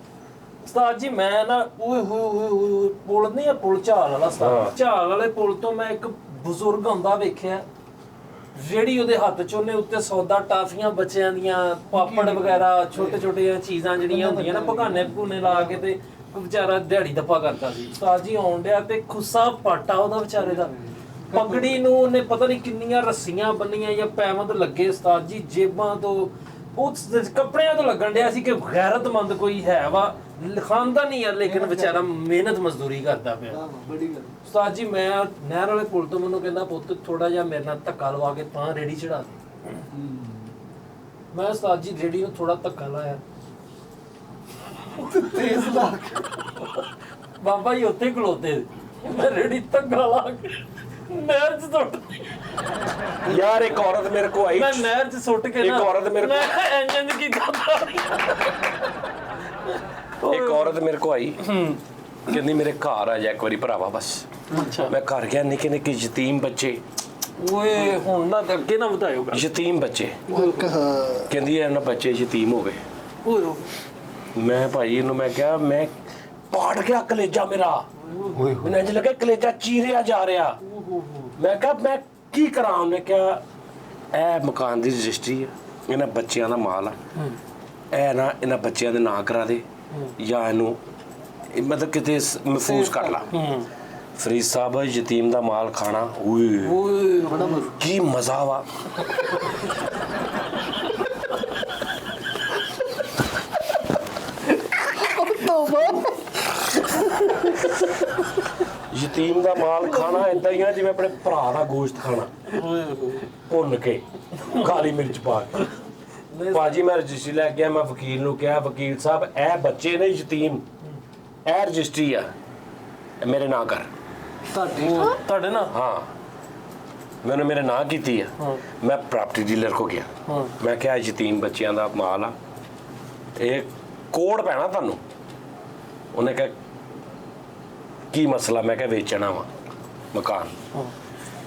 ਉਸਤਾਦ ਜੀ ਮੈਂ ਨਾ ਓਏ ਹੋਏ ਪੁਲ ਨਹੀਂ ਆ, ਪੁਲ ਝਾਲ ਵਾਲਾ ਉਸਤਾਦ, ਝਾਲ ਵਾਲੇ ਪੁਲ ਤੋਂ ਮੈਂ ਇੱਕ ਬਜ਼ੁਰਗ ਆਉਂਦਾ ਵੇਖਿਆ। ਜਿਹੜੀ ਉਹਦੇ ਹੱਥ 'ਚ ਉਹਨੇ ਉੱਤੇ ਸੌਦਾ ਟਾਫੀਆਂ ਬੱਚਿਆਂ ਦੀਆਂ, ਪਾਪੜ ਵਗੈਰਾ ਛੋਟੇ ਛੋਟੀਆਂ ਚੀਜ਼ਾਂ ਜਿਹੜੀਆਂ ਹੁੰਦੀਆਂ ਨਾ ਭਗਾਨੇ ਭਗੂਨੇ ਲਾ ਕੇ, ਤੇ ਵਿਚਾਰਾ ਦਿਹਾੜੀ ਦੱਪਾ ਕਰਦਾ ਸੀ। ਉਸਤਾਦ ਜੀ ਆਉਣ ਡਿਆ ਤੇ ਖੁੱਸਾ ਪਾਟਾ ਉਹਦਾ ਵਿਚਾਰੇ ਦਾ। ਪਗੜੀ ਨੂੰ ਉਹਨੇ ਪਤਾ ਨਹੀਂ ਕਿੰਨੀਆਂ ਰੱਸੀਆਂ ਬੰਨੀਆਂ ਜਾਂ ਪੈਵੰਦ ਲੱਗੇ ਉਸਤਾਦ ਜੀ ਜੇਬਾਂ ਤੋਂ, ਉਹ ਕੱਪੜਿਆਂ ਤੋਂ ਲੱਗਣ ਡਿਆ ਸੀ ਕਿ ਗੈਰਤਮੰਦ ਕੋਈ ਹੈ ਵਾ। ਲਿਖਾਂਦਾ ਨਹੀਂ ਯਾਰ, ਲੇਕਿਨ ਵਿਚਾਰਾ ਮਿਹਨਤ ਮਜ਼ਦੂਰੀ ਕਰਦਾ ਪਿਆ। ਬੜੀ ਗੱਲ ਉਸਤਾਦ ਜੀ ਮੈਂ ਨਹਿਰ ਵਾਲੇ ਪੁਲ ਤੋਂ ਮੈਨੂੰ ਕਹਿੰਦਾ ਪੁੱਤ ਥੋੜਾ ਜਿਹਾ ਮੇਰੇ ਨਾਲ ਧੱਕਾ ਲਵਾ ਕੇ ਤਾਂ ਰੇੜੀ ਚੜਾ ਦੇ। ਮੈਂ ਉਸਤਾਦ ਜੀ ਰੇੜੀ ਨੂੰ ਥੋੜਾ ਧੱਕਾ ਲਾਇਆ, ਤੇਜ਼ ਲਾ ਬਾਬਾ ਜੀ ਉੱਥੇ ਖਲੋਤੇ। ਮੈਂ ਰੇੜੀ ਧੱਕਾ ਲਾ ਕੇ ਨਹਿਰ 'ਚ ਸੁੱਟ, ਯਾਰ ਇੱਕ ਔਰਤ ਮੇਰੇ ਕੋ ਆਈ। ਮੈਂ ਨਹਿਰ 'ਚ ਸੁੱਟ ਕੇ ਇੱਕ ਔਰਤ ਮੇਰੇ ਕੋਲ- ਮੈਂ ਇੰਜਨ ਕੀਤਾ। ਇੱਕ ਔਰਤ ਮੇਰੇ ਕੋ ਆਈ, ਕਹਿੰਦੀ ਮੇਰੇ ਘਰ ਆ ਜਾ ਇੱਕ ਵਾਰੀ ਭਰਾਵਾ ਬਸ। ਅੱਛਾ ਮੈਂ ਘਰ ਗਿਆ, ਨਿੱਕੇ ਨਿੱਕੇ ਯਤੀਮ ਬੱਚੇ, ਓਏ ਹੁਣ ਨਾ ਅੱਗੇ ਨਾ ਵਧਾਇਓ ਗੱਲ। ਯਤੀਮ ਬੱਚੇ। ਕਹਿੰਦੀ ਇਹਨਾਂ ਬੱਚੇ ਯਤੀਮ ਹੋ ਗਏ। ਓਏ ਮੈਂ ਭਾਈ ਇਹਨੂੰ ਮੈਂ ਕਿਹਾ ਮੈਂ ਪਾੜ ਗਿਆ ਕਲੇਜਾ ਮੇਰਾ। ਮੈਨੂੰ ਇੰਝ ਲੱਗਾ ਕਲੇਜਾ ਚੀਰਿਆ ਜਾ ਰਿਹਾ। ਮੈਂ ਕਿਹਾ ਮੈਂ ਕੀ ਕਰਾਂ? ਉਹਨੇ ਕਿਹਾ ਇਹ ਮਕਾਨ ਦੀ ਰਜਿਸਟਰੀ ਹੈ, ਇਹਨਾਂ ਬੱਚਿਆਂ ਦਾ ਮਾਲ ਆ, ਇਹ ਨਾ ਇਹਨਾਂ ਬੱਚਿਆਂ ਦੇ ਨਾਂ ਕਰਾ ਦੇ ਜਾਂ ਇਹਨੂੰ ਮਤਲਬ ਕਿਤੇ ਮਹਿਫੂਜ਼ ਕਰ ਲਾ। ਫਰੀਦ ਸਾਹਿਬ ਯਤੀਮ ਦਾ ਮਾਲ ਖਾਣਾ ਓਏ ਕੀ ਮਜ਼ਾ ਵਾ। ਯਤੀਮ ਦਾ ਮਾਲ ਖਾਣਾ ਏਦਾਂ ਹੀ ਆ ਜਿਵੇਂ ਆਪਣੇ ਭਰਾ ਦਾ ਗੋਸ਼ਤ ਖਾਣਾ ਭੁੰਨ ਕੇ ਕਾਲੀ ਮਿਰਚ ਪਾ ਕੇ। ਭਾਜੀ ਮੈਂ ਰਜਿਸਟਰੀ ਲੈ ਗਿਆ, ਮੈਂ ਵਕੀਲ ਨੂੰ ਕਿਹਾ ਵਕੀਲ ਸਾਹਿਬ ਇਹ ਬੱਚੇ ਨੇ ਯਤੀਮ, ਇਹ ਰਜਿਸਟਰੀ ਆ ਮੇਰੇ ਨਾਂ ਕਰ। ਤੁਹਾਡੇ ਨਾਲ ਹਾਂ मैंने मेरे ना की थी मैं प्रॉपर्टी डीलर को गया मैं क्या यतीम बच्चों का माल आ एक कोड पैना तुहानू उन्हें कहा की मसला मैं क्या बेचना वा मकान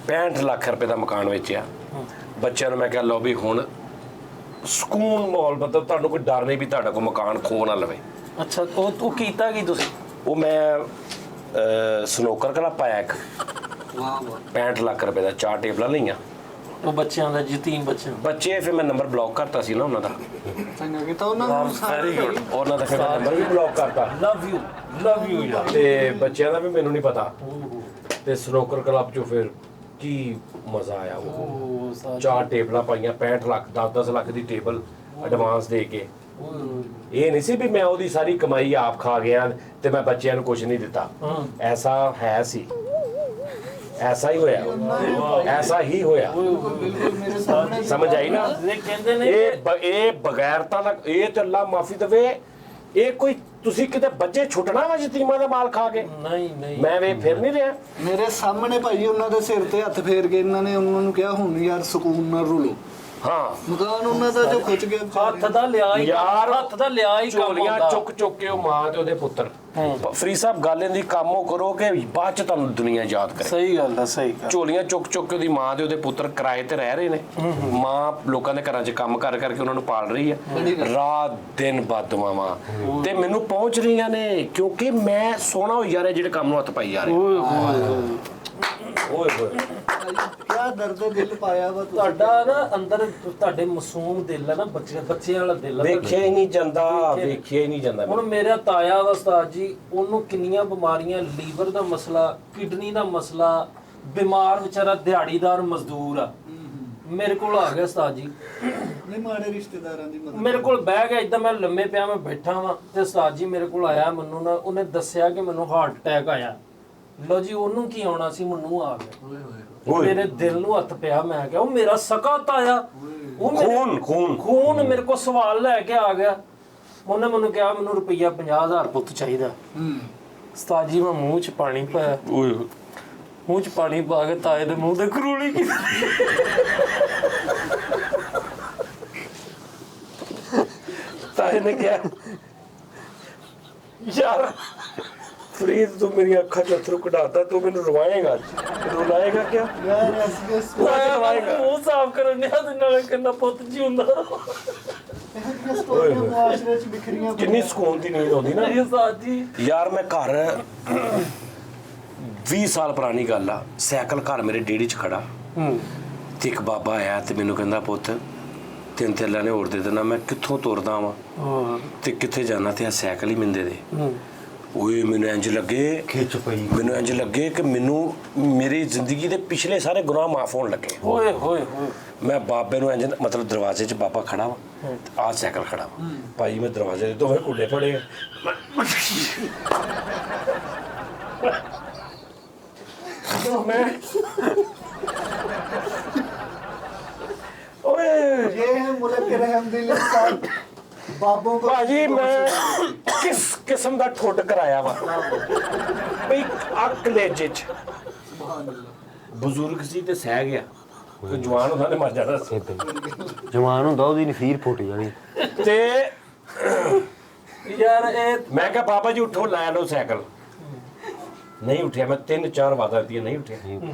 65 लाख रुपए का मकान बेचा बच्चों ने मैं क्या लो भी हुण ਸਕੂਨ ਮਾਹੌਲ मतलब ਤੁਹਾਨੂੰ ਕੋਈ ਡਰ ਨਹੀਂ ਵੀ ਤੁਹਾਡਾ ਕੋਈ ਮਕਾਨ ਖੋ ਨਾ ਲਵੇ। ਅੱਛਾ ਉਹ ਕੀਤਾ ਕੀ ਤੁਸੀਂ? ਉਹ ਮੈਂ ਸਨੋਕਰ ਕਲੱਬ ਪਾਇਆ ਇੱਕ ਵਾਹ 65 ਲੱਖ ਰੁਪਏ ਦਾ 4 ਟੇਬਲਾਂ ਲਈਆਂ ਉਹ ਬੱਚਿਆਂ ਦਾ ਯਤੀਮ ਬੱਚੇ ਫਿਰ ਮੈਂ ਨੰਬਰ ਬਲੌਕ ਕਰਤਾ ਸੀ ਨਾ ਉਹਨਾਂ ਦਾ। ਚੰਗਾ ਕੀਤਾ ਉਹਨਾਂ ਨੂੰ ਵੈਰੀ ਗੁੱਡ ਉਹਨਾਂ ਦਾ ਫਿਰ ਮੈਂ ਨੰਬਰ ਵੀ ਬਲੌਕ ਕਰਤਾ। ਲਵ ਯੂ ਯਾਰ। ਤੇ ਬੱਚਿਆਂ ਦਾ ਵੀ ਮੈਨੂੰ ਨਹੀਂ ਪਤਾ ਤੇ ਸਨੋਕਰ ਕਲੱਬ ਚੋਂ ਫਿਰ ਕੀ ਮਜ਼ਾ ਆਇਆ ਉਹ 4 ਟੇਬਲਾਂ ਪਾਈਆਂ 65 ਲੱਖ 10 ਲੱਖ ਦੀ ਟੇਬਲ ਐਡਵਾਂਸ ਦੇ ਕੇ। ਇਹ ਨਹੀਂ ਸੀ ਵੀ ਮੈਂ ਉਹਦੀ ਸਾਰੀ ਕਮਾਈ ਆਪ ਖਾ ਗਿਆ ਤੇ ਮੈਂ ਬੱਚਿਆਂ ਨੂੰ ਕੁਝ ਨਹੀਂ ਦਿੱਤਾ ਐਸਾ ਹੈ ਸੀ ऐसा ही होया ऐसा ही होया समझ आई ना। ਕਹਿੰਦੇ ਨੇ ਇਹ ਬਗੈਰਤਾ ਦਾ ਇਹ ਤੇ ਅੱਲਾ ਮਾਫੀ ਦੇਵੇ ਇਹ ਕੋਈ ਤੁਸੀਂ ਕਿਤੇ ਬੱਚੇ ਛੁੱਟਣਾ ਵਾ ਯਤੀਮਾਂ ਦਾ ਮਾਲ ਖਾ ਕੇ। ਨਹੀਂ ਮੈਂ ਵੇ ਫਿਰ ਨਹੀਂ ਰਿਹਾ ਮੇਰੇ ਸਾਹਮਣੇ ਭਾਈ ਉਹਨਾਂ ਦੇ ਸਿਰ ਤੇ ਹੱਥ ਫੇਰ ਕੇ ਇਹਨਾਂ ਨੇ ਉਹਨਾਂ ਨੂੰ ਕਿਹਾ ਹੁਣ ਯਾਰ ਸਕੂਨ ਨਾਲ ਰੁਲੋ। ਹਾਂ ਮਕਾਨ ਉਹਨਾਂ ਦਾ ਜੋ ਖੁੱਚ ਗਿਆ ਹੱਥ ਦਾ ਲਿਆ ਹੀ ਯਾਰ ਹੱਥ ਦਾ ਲਿਆ ਹੀ ਕੰਮ ਝੋਲੀਆਂ ਹੁੰਦਾ। ਚੁੱਕ ਕੇ ਉਹ ਮਾਂ ਤੇ ਉਹਦੇ ਪੁੱਤਰ ਫਰੀਦ ਸਾਹਿਬ ਗੱਲ ਇਹਦੀ ਕੰਮ ਉਹ ਕਰੋ ਕਿ ਬਾਅਦ ਚ ਤੁਹਾਨੂੰ ਦੁਨੀਆ ਯਾਦ ਕਰੇ। ਸਹੀ ਗੱਲ ਆ, ਸਹੀ ਗੱਲ। ਝੋਲੀਆਂ ਚੁੱਕ ਚੁੱਕ ਕੇ ਉਹਦੀ ਮਾਂ ਤੇ ਉਹਦੇ ਪੁੱਤਰ ਕਿਰਾਏ ਤੇ ਰਹਿ ਰਹੇ ਨੇ, ਮਾਂ ਲੋਕਾਂ ਦੇ ਘਰਾਂ 'ਚ ਕੰਮ ਕਰ ਕਰਕੇ ਉਹਨਾਂ ਨੂੰ ਪਾਲ ਰਹੀ ਆ, ਰਾਤ ਦਿਨ ਬਦਦੁਆਵਾਂ ਤੇ ਮੈਨੂੰ ਪਹੁੰਚ ਰਹੀਆਂ ਨੇ ਕਿਉਂਕਿ ਮੈਂ ਸੋਹਣਾ ਹੋ ਜਾ ਰਿਹਾ ਜਿਹੜੇ ਕੰਮ ਨੂੰ ਹੱਥ ਪਾਈ ਜਾ ਰਹੇ। ਓਏ ਹੋਏ ਕਿਆ ਦਰਦ ਦਿਲ ਪਾਇਆ ਵਾ ਤੁਸੀਂ। ਤੁਹਾਡਾ ਨਾ ਅੰਦਰ ਤੁਹਾਡੇ ਮਾਸੂਮ ਦਿਲ ਹੈ ਨਾ, ਬੱਚਿਆਂ ਵਾਲਾ ਦਿਲ ਹੈ। ਵੇਖਿਆ ਹੀ ਨਹੀਂ ਜਾਂਦਾ, ਵੇਖਿਆ ਹੀ ਨਹੀਂ ਜਾਂਦਾ। ਹੁਣ ਮੇਰਾ ਤਾਇਆ ਵਾ ਉਸਤਾਦ ਜੀ, ਉਹਨੂੰ ਕਿੰਨੀਆਂ ਬਿਮਾਰੀਆਂ, ਲੀਵਰ ਦਾ ਮਸਲਾ, ਕਿਡਨੀ ਦਾ ਮਸਲਾ, ਬਿਮਾਰ ਵਿਚਾਰਾ ਦਿਹਾੜੀਦਾਰ ਮਜ਼ਦੂਰ ਆ, ਮੇਰੇ ਕੋਲ ਆ ਗਿਆ ਉਸਤਾਦ ਜੀ। ਨਹੀਂ ਮਾੜੇ ਰਿਸ਼ਤੇਦਾਰਾਂ ਦੀ ਮਦਦ। ਮੇਰੇ ਕੋਲ ਬਹਿ ਗਿਆ, ਇਦਾਂ ਮੈਂ ਲੰਮੇ ਪਿਆ, ਮੈਂ ਬੈਠਾ ਵਾਂ ਤੇ ਉਸਤਾਦ ਜੀ ਮੇਰੇ ਕੋਲ ਆਇਆ, ਮੈਨੂੰ ਨਾ ਉਹਨੇ ਦੱਸਿਆ ਕਿ ਮੈਨੂੰ ਹਾਰਟ ਅਟੈਕ ਆਇਆ। ਲੋ ਜੀ, ਉਹਨੂੰ ਕੀ ਆਉਣਾ ਸੀ, ਮੈਨੂੰ ਆ ਗਿਆ। ਮੇਰੇ ਦਿਲ ਨੂੰ ਹੱਥ ਪਿਆ, ਮੈਂ ਕਿਹਾ ਉਹ ਮੇਰਾ ਸਕਾ ਤਾਇਆ, ਉਹ ਖੂਨ ਮੇਰੇ ਕੋਲ ਸਵਾਲ ਲੈ ਕੇ ਆ ਗਿਆ। ਉਹਨੇ ਮੈਨੂੰ ਕਿਹਾ ਮੈਨੂੰ ਰੁਪਈਆ 50,000 ਪੁੱਤ ਚਾਹੀਦਾ। ਉਸਤਾਦ ਜੀ ਮੈਂ ਮੂੰਹ 'ਚ ਪਾਣੀ ਪਾਇਆ, ਮੂੰਹ 'ਚ ਪਾਣੀ ਪਾ ਕੇ ਤਾਏ ਦੇ ਮੂੰਹ ਤੇ ਕਰੂਲੀ ਕੀਤੀ। ਤਾਏ ਨੇ ਕਿਹਾ ਯਾਰ ਫਰੀਦ ਤੂੰ ਮੇਰੀ ਅੱਖਾਂ 'ਚ ਅਥਰੂ ਕਢਾਤਾ, ਤੂੰ ਮੈਨੂੰ ਰਵਾਏਗਾ, ਰੁਲਾਏਗਾ ਕਿਆ? ਯਾਰ ਐਸਬੀਐਸ ਮੂੰਹ ਸਾਫ਼ ਕਰਨ ਡਿਆ ਤੇ ਨਾਲੇ ਕਹਿੰਦਾ ਪੁੱਤ ਜੀ ਹੁੰਦਾ ਸਟੋਰੀਆਂ ਮੁਆਸ਼ਰੇ ਚ ਬਿਖਰੀਆਂ ਕਿੰਨੀ ਸਕੂਨ ਦੀ ਨੀਂਦ ਆਉਂਦੀ ਨਾ ਉਸਤਾਦ ਜੀ। ਯਾਰ। ਮੈਂ ਘਰ 20 ਸਾਲ ਪੁਰਾਣੀ ਗੱਲ ਆ, ਸਾਈਕਲ ਘਰ ਮੇਰੇ ਡੇੜੀ 'ਚ ਖੜਾ ਤੇ ਇੱਕ ਬਾਬਾ ਆਇਆ ਤੇ ਮੈਨੂੰ ਕਹਿੰਦਾ ਪੁੱਤ 3 ਥੈਲਿਆਂ ਨੇ ਹੋਰ ਦੇ ਦੇਣਾ। ਮੈਂ ਕਿੱਥੋਂ ਤੁਰਦਾ ਵਾਂ ਤੇ ਕਿੱਥੇ ਜਾਣਾ, ਤੇ ਆ ਸਾਈਕਲ ਹੀ ਮਿੰਦੇ ਦੇ। ਓਏ ਮੈਨੂੰ ਇੰਜ ਲੱਗੇ, ਖਿੱਚ ਪਈ। ਮੈਨੂੰ ਇੰਜ ਲੱਗੇ ਕਿ ਮੈਨੂੰ ਮੇਰੀ ਜ਼ਿੰਦਗੀ ਦੇ ਪਿਛਲੇ ਸਾਰੇ ਗੁਨਾਹ ਮਾਫ ਹੋਣ ਲੱਗੇ। ਓਏ ਹੋਏ ਹੋਏ। ਮੈਂ ਬਾਬੇ ਨੂੰ ਇੰਜ ਮਤਲਬ ਦਰਵਾਜ਼ੇ 'ਚ ਬਾਬਾ ਖੜਾ ਵਾ, ਆਹ ਸਾਈਕਲ ਖੜਾ ਵਾ ਭਾਈ, ਮੈਂ ਦਰਵਾਜ਼ੇ ਦੇ ਦੋਵੇਂ ਕੁੱਡੇ ਫੜੇ ਮੈਂ ਓਏ ये है मुल्क के रहमदिल इंसान बाबों को। ਭਾਜੀ ਮੈਂ ਕਿਸ ਕਿਸਮ ਦਾ ਠੁੱਡ ਕਰਾਇਆ ਵਾ ਬਈ ਅੱਕ ਲੇਜੇ 'ਚ ਬਜ਼ੁਰਗ ਸੀ ਤੇ ਸਹਿ ਗਿਆ, ਕੋਈ ਜਵਾਨ ਉਹਨਾਂ ਨੇ ਮਰ ਜਾਣਾ ਸੀ। ਜਵਾਨ ਹੁੰਦਾ ਉਹਦੀ ਨਫੀਰ ਫੁੱਟ ਜਾਣੀ। ਤੇ ਯਾਰ ਇਹ ਮੈਂ ਕਿਹਾ ਬਾਬਾ ਜੀ ਉੱਠੋ, ਲੈ ਲਓ ਸਾਈਕਲ। ਨਹੀਂ ਉੱਠਿਆ, ਮੈਂ 3-4 ਵਾਰ ਦਿੱਤੀਆਂ, ਨਹੀਂ ਉੱਠਿਆ।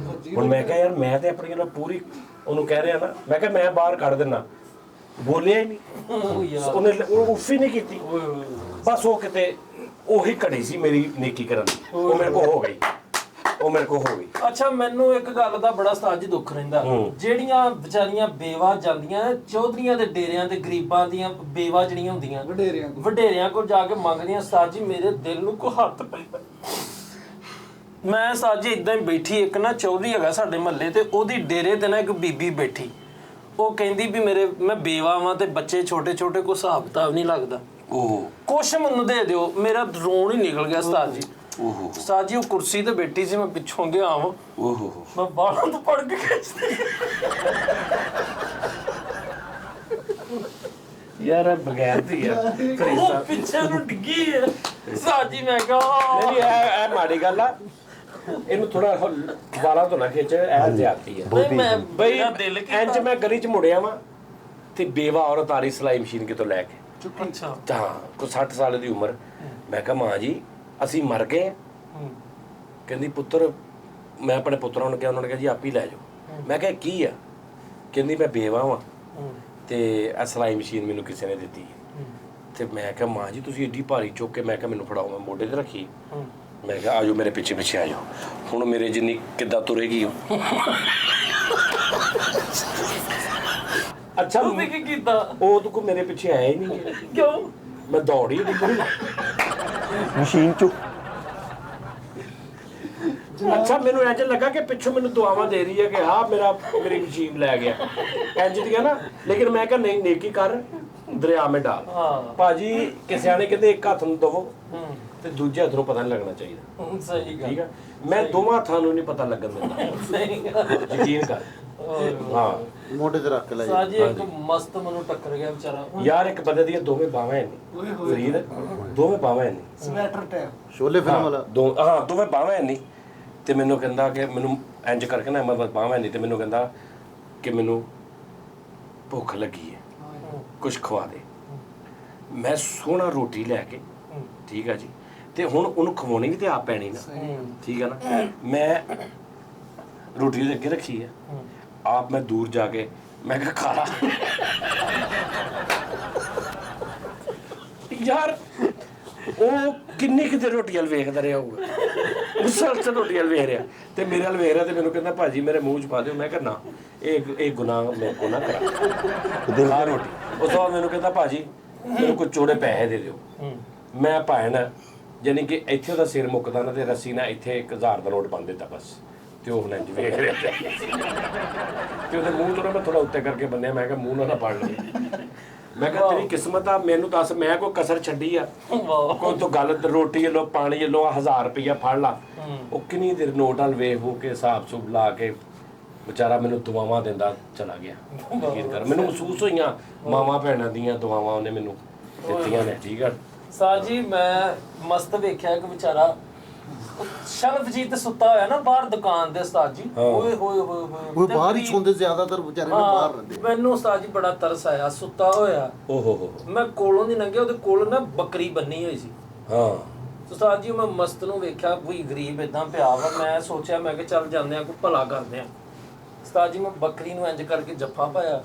ਹੁਣ ਮੈਂ ਕਿਹਾ ਯਾਰ ਮੈਂ ਤੇ ਆਪਣੀ ਨਾਲ ਪੂਰੀ ਉਹਨੂੰ ਕਹਿ ਰਿਹਾ ਨਾ, ਮੈਂ ਕਿਹਾ ਮੈਂ ਬਾਹਰ ਕੱਢ ਦਿੰਦਾ, ਬੋਲਿਆ ਹੀ ਨਹੀਂ ਉਹਨੇ, ਉਹ ਉਫ ਹੀ ਨਹੀਂ ਕੀਤੀ। ਬਸ ਉਹ ਕਿਤੇ ਉਹੀ ਘੜੀ ਸੀ ਮੇਰੀ ਨੇਕੀ ਕਰਨ ਦੀ, ਉਹ ਮੇਰੇ ਕੋਲ ਹੋ ਗਈ, ਉਹ ਮੇਰੇ ਕੋਲ ਹੋ ਗਈ। ਅੱਛਾ, ਮੈਨੂੰ ਇੱਕ ਗੱਲ ਦਾ ਬੜਾ ਉਸਤਾਦ ਜੀ ਦੁੱਖ ਰਹਿੰਦਾ, ਜਿਹੜੀਆਂ ਵਿਚਾਰੀਆਂ ਬੇਵਾ ਜਾਂਦੀਆਂ ਚੌਧਰੀਆਂ ਦੇ ਡੇਰਿਆਂ ਤੇ ਗਰੀਬਾਂ ਦੀਆਂ ਬੇਵਾ ਜਿਹੜੀਆਂ ਹੁੰਦੀਆਂ ਵਡੇਰਿਆਂ ਕੋਲ ਜਾ ਕੇ ਮੰਗਦੀਆਂ, ਉਸਤਾਦ ਜੀ ਮੇਰੇ ਦਿਲ ਨੂੰ ਕੋਈ ਹੱਥ ਪੈਂਦਾ। ਮੈਂ ਉਸਤਾਦ ਜੀ ਇਦਾਂ ਹੀ ਬੈਠੀ, ਇੱਕ ਨਾ ਚੌਧਰੀ ਹੈਗਾ ਸਾਡੇ ਮਹੱਲੇ ਤੇ ਉਹਦੀ ਡੇਰੇ ਤੇ ਨਾ ਇੱਕ ਬੀਬੀ ਬੈਠੀ, ਉਹ ਕਹਿੰਦੀ ਵੀ ਮੈਂ ਬੇਵਾ ਵਾਂ ਤੇ ਬੱਚੇ ਛੋਟੇ ਛੋਟੇ, ਕੋਈ ਹਿਸਾਬ ਕਿਤਾਬ ਨਹੀਂ ਲੱਗਦਾ, ਕੁਛ ਮੈਨੂੰ ਦੇ ਦਿਓ। ਮੇਰਾ ਰੋਣ ਹੀ ਨਿਕਲ ਗਿਆ ਉਸਤਾਦ ਜੀ। ਉਸਤਾਦ ਜੀ ਉਹ ਕੁਰਸੀ ਤੇ ਬੈਠੀ ਸੀ, ਮੈਂ ਪਿੱਛੋਂ ਗਿਆ ਵਾਂ, ਮੈਂ ਬਾਹਰ ਤੋਂ ਪੜ ਕੇ ਖਿੱਚਦੀ ਯਾਰ ਬਗੈਰ ਦੀ ਯਾਰ ਉਹ ਪਿੱਛੇ ਨੂੰ ਡਿੱਗੀ ਹੈ ਉਸਤਾਦ ਜੀ। ਮੈਂ ਕਿਹਾ ਨਹੀਂ ਇਹ ਮਾੜੀ ਗੱਲ ਆ, ਇਹਨੂੰ ਥੋੜਾ ਵਾਲਾਂ ਤੋਂ ਨਾ ਖਿੱਚ, ਇਹ ਜ਼ਿਆਦਤੀ ਹੈ ਮੈਂ ਬਈ। ਦਿਲ ਇੰਜ ਮੈਂ ਗਲੀ 'ਚ ਮੁੜਿਆ ਵਾਂ ਤੇ ਬੇਵਾ ਔਰਤ ਆ ਰਹੀ ਸਿਲਾਈ ਮਸ਼ੀਨ ਕਿਤੋਂ ਲੈ ਕੇ, ਅੱਛਾ ਤਾਂ ਕੋਈ 60 ਸਾਲ ਦੀ ਉਮਰ। ਮੈਂ ਕਿਹਾ ਮਾਂ ਜੀ ਅਸੀਂ ਮਰ ਗਏ। ਕਹਿੰਦੀ ਪੁੱਤਰ, ਮੈਂ ਆਪਣੇ ਪੁੱਤਰਾਂ ਨੂੰ ਕਿਹਾ, ਉਹਨਾਂ ਨੇ ਕਿਹਾ ਜੀ ਆਪ ਹੀ ਲੈ ਜਾਓ। ਮੈਂ ਕਿਹਾ ਕੀ ਆ? ਕਹਿੰਦੀ ਮੈਂ ਬੇਵਾ ਵਾਂ ਤੇ ਇਹ ਸਿਲਾਈ ਮਸ਼ੀਨ ਮੈਨੂੰ ਕਿਸੇ ਨੇ ਦਿੱਤੀ ਤੇ ਮੈਂ ਕਿਹਾ ਮਾਂ ਜੀ ਤੁਸੀਂ ਏਡੀ ਭਾਰੀ ਚੁੱਕ ਕੇ, ਮੈਂ ਕਿਹਾ ਮੈਨੂੰ ਫੜਾਓ, ਮੈਂ ਮੋਢੇ ਤੇ ਰੱਖੀ। ਮੈਂ ਕਿਹਾ ਆਜੋ ਮੇਰੇ ਪਿੱਛੇ ਪਿੱਛੇ ਆਜੋ। ਹੁਣ ਮੇਰੇ ਜਿੰਨੀ ਕਿੱਦਾਂ ਤੁਰੇਗੀ ਉਹ। ਅੱਛਾ ਤੁਸੀਂ ਕੀ ਕੀਤਾ? ਉਹ ਤੂੰ ਕੋ ਮੇਰੇ ਪਿੱਛੇ ਆਇਆ ਹੀ ਨਹੀਂ, ਕਿਉਂ? ਮੈਂ ਦੌੜ ਹੀ ਨਿਕਲੀ ਮਸ਼ੀਨ ਚੋਂ। ਅੱਛਾ ਮੈਨੂੰ ਇੰਜ ਲੱਗਾ ਕਿ ਪਿੱਛੋਂ ਮੈਨੂੰ ਦੁਆਵਾਂ ਦੇ ਰਹੀ ਹੈ ਕਿ ਹਾਂ ਮੇਰੀ ਮਸ਼ੀਨ ਲੈ ਗਿਆ, ਇੰਜ ਦੀਆਂ ਨਾ। ਲੇਕਿਨ ਮੈਂ ਕਿਹਾ ਨਹੀਂ, ਨੇਕੀ ਕਰ, ਦਰਿਆ ਮੇ ਡਾਲ। ਭਾਜੀ ਕਿਸੇ ਨੇ ਕਹਿੰਦੇ ਇੱਕ ਹੱਥ ਨੂੰ ਦਵੋ ਤੇ ਦੂਜੇ ਹੱਥ ਨੂੰ ਪਤਾ ਨਹੀਂ ਲੱਗਣਾ ਚਾਹੀਦਾ। ਸਹੀ ਗੱਲ। ਠੀਕ ਆ, ਮੈਂ ਦੋਵਾਂ ਹੱਥਾਂ ਨੂੰ ਨਹੀਂ ਪਤਾ ਲੱਗਣ ਦਿੰਦਾ। ਸਹੀ ਗੱਲ। ਯਕੀਨ ਕਰ। ਹਾਂ ਮੋਢੇ ਤੇ ਰੱਖ ਲੈ ਜੀ। ਸਾਜੀ ਇੱਕ ਮਸਤ ਮੈਨੂੰ ਟੱਕਰ ਗਿਆ ਵਿਚਾਰਾ। ਯਾਰ ਇੱਕ ਬੰਦੇ ਦੀਆਂ ਦੋਵੇਂ ਬਾਹਾਂ ਨਹੀਂ ਫਰੀਦ, ਦੋਵੇਂ ਬਾਹਾਂ ਨਹੀਂ। ਸਵੈਟਰ ਟੈਪ ਸ਼ੋਲੇ ਫਿਲਮ ਵਾਲਾ। ਦੋਵੇਂ ਬਾਹਾਂ ਨਹੀਂ। ਤੇ ਮੈਨੂੰ ਕਹਿੰਦਾ ਕਿ ਮੈਨੂੰ ਇੰਜ ਕਰਕੇ ਨਾ, ਮੈਂ ਬਾਹਾਂ ਨਹੀਂ, ਤੇ ਮੈਨੂੰ ਕਹਿੰਦਾ ਕਿ ਮੈਨੂੰ ਭੁੱਖ ਲੱਗੀ ਹੈ, ਕੁਝ ਖਵਾ ਦੇ। ਮੈਂ ਸੋਹਣਾ ਰੋਟੀ ਲੈ ਕੇ, ਠੀਕ ਆ ਜੀ, ਤੇ ਹੁਣ ਉਹਨੂੰ ਖਵਾਉਣੀ ਵੀ ਤੇ ਆਪ ਪੈਣੀ ਨਾ, ਠੀਕ ਹੈ ਨਾ। ਮੈਂ ਰੋਟੀ ਉਹਦੇ ਅੱਗੇ ਰੱਖੀ ਹੈ, ਆਪ ਮੈਂ ਦੂਰ ਜਾ ਕੇ ਮੈਂ ਕਿਹਾ ਖਾ ਲਾ। ਯਾਰ ਉਹ ਕਿੰਨੀ ਕਿਤੇ ਰੋਟੀ ਵੱਲ ਵੇਖਦਾ ਰਿਹਾ ਹੋਊਗਾ, ਉਸ ਸਾਲ ਤੇ ਰੋਟੀ ਵੱਲ ਵੇਖ ਰਿਹਾ ਤੇ ਮੇਰੇ ਵੱਲ ਵੇਖ ਰਿਹਾ ਤੇ ਮੈਨੂੰ ਕਹਿੰਦਾ ਭਾਜੀ ਮੇਰੇ ਮੂੰਹ 'ਚ ਪਾ ਦਿਓ। ਮੈਂ ਕਿਹਾ ਨਾ, ਇਹ ਗੁਨਾਹ ਮੈਂ ਕੋ ਨਾ ਕਰਾਂ, ਖਾ ਰੋਟੀ। ਉਸ ਤੋਂ ਬਾਅਦ ਮੈਨੂੰ ਕਹਿੰਦਾ ਭਾਜੀ ਮੇਰੇ ਕੋਲ ਚੋੜੇ ਪੈਸੇ ਦੇ ਦਿਓ। ਮੈਂ ਭੈਣ ਜਾਨੀ ਕਿ ਇੱਥੇ ਉਹਦਾ ਸਿਰ ਮੁੱਕਦਾ ਨਾ ਤੇ ਰੱਸੀ ਨਾਲ ਇੱਥੇ 1000 ਦਾ ਨੋਟ ਬੰਨ ਦਿੱਤਾ ਬਸ, ਤੇ ਉਹ ਲੰਜ ਵੇਖ ਰਿਹਾ ਤੇ ਉਹਦੇ ਮੂੰਹ ਤੋਂ ਨਾ ਮੈਂ ਥੋੜਾ ਉੱਤੇ ਕਰਕੇ ਬੰਨਿਆ। ਮੈਂ ਕਿਹਾ ਮੂੰਹ ਨਾ ਪੜ ਲਈ। ਮੈਂ ਕਿਹਾ ਤੇਰੀ ਕਿਸਮਤ ਆ, ਮੈਨੂੰ ਦੱਸ ਮੈਂ ਕੋਈ ਕਸਰ ਛੱਡੀ ਆ? ਕੋਈ ਤੋਂ ਗੱਲ ਰੋਟੀ ਲੋ ਪਾਣੀ ਲੋ 1000 ਰੁਪਇਆ ਫੜ ਲਾ। ਉਹ ਕਿੰਨੀ ਦੇਰ ਨੋਟ ਨਾਲ ਵੇਖ ਹੋ ਕੇ ਹਿਸਾਬ ਸੁਬ ਲਾ ਕੇ ਵਿਚਾਰਾ ਮੈਨੂੰ ਦੁਆਵਾਂ ਦਿੰਦਾ ਚਲਾ ਗਿਆ। ਯਕੀਨ ਕਰ, ਮੈਨੂੰ ਮਹਿਸੂਸ ਹੋਈਆਂ ਮਾਵਾਂ ਭੈਣਾਂ ਦੀਆਂ ਦੁਆਵਾਂ ਉਹਨੇ ਮੈਨੂੰ ਦਿੱਤੀਆਂ ਨੇ, ਠੀਕ ਆ। ਸਾਹ ਜੀ ਮੈਂ ਮਸਤ ਵੇਖਿਆ ਇੱਕ ਵਿਚਾਰਾ ਸ਼ਰਫਜੀਤ ਸੁੱਤਾ ਹੋਇਆ ਨਾ ਬਾਹਰ ਦੁਕਾਨ ਦੇ ਉਸਤਾਦ ਜੀ। ਓਏ ਹੋਏ ਹੋਏ ਹੋਏ, ਉਹ ਬਾਹਰ ਹੀ ਸੌਂਦੇ, ਜ਼ਿਆਦਾਤਰ ਵਿਚਾਰੇ ਨਾ ਬਾਹਰ ਰਹਿੰਦੇ। ਮੈਨੂੰ ਉਸਤਾਦ ਜੀ ਬੜਾ ਤਰਸ ਆਇਆ, ਸੁੱਤਾ ਹੋਇਆ। ਓਹੋ ਹੋ, ਮੈਂ ਕੋਲੋਂ ਦੀ ਲੰਘਿਆ, ਉਹਦੇ ਕੋਲ ਨਾ ਬੱਕਰੀ ਬੰਨੀ ਹੋਈ ਸੀ। ਹਾਂ ਉਸਤਾਦ ਜੀ ਮੈਂ ਮਸਤ ਨੂੰ ਵੇਖਿਆ, ਕੋਈ ਗਰੀਬ ਇਦਾਂ ਪਿਆ ਵਾ। ਮੈਂ ਸੋਚਿਆ ਮੈਂ ਕਿ ਚੱਲ ਜਾਂਦੇ ਆ, ਕੋਈ ਭਲਾ ਕਰਦੇ ਆ। ਉਸਤਾਦ ਜੀ ਮੈਂ ਬੱਕਰੀ ਨੂੰ ਇੰਜ ਕਰਕੇ ਜੱਫਾ ਪਾਇਆ,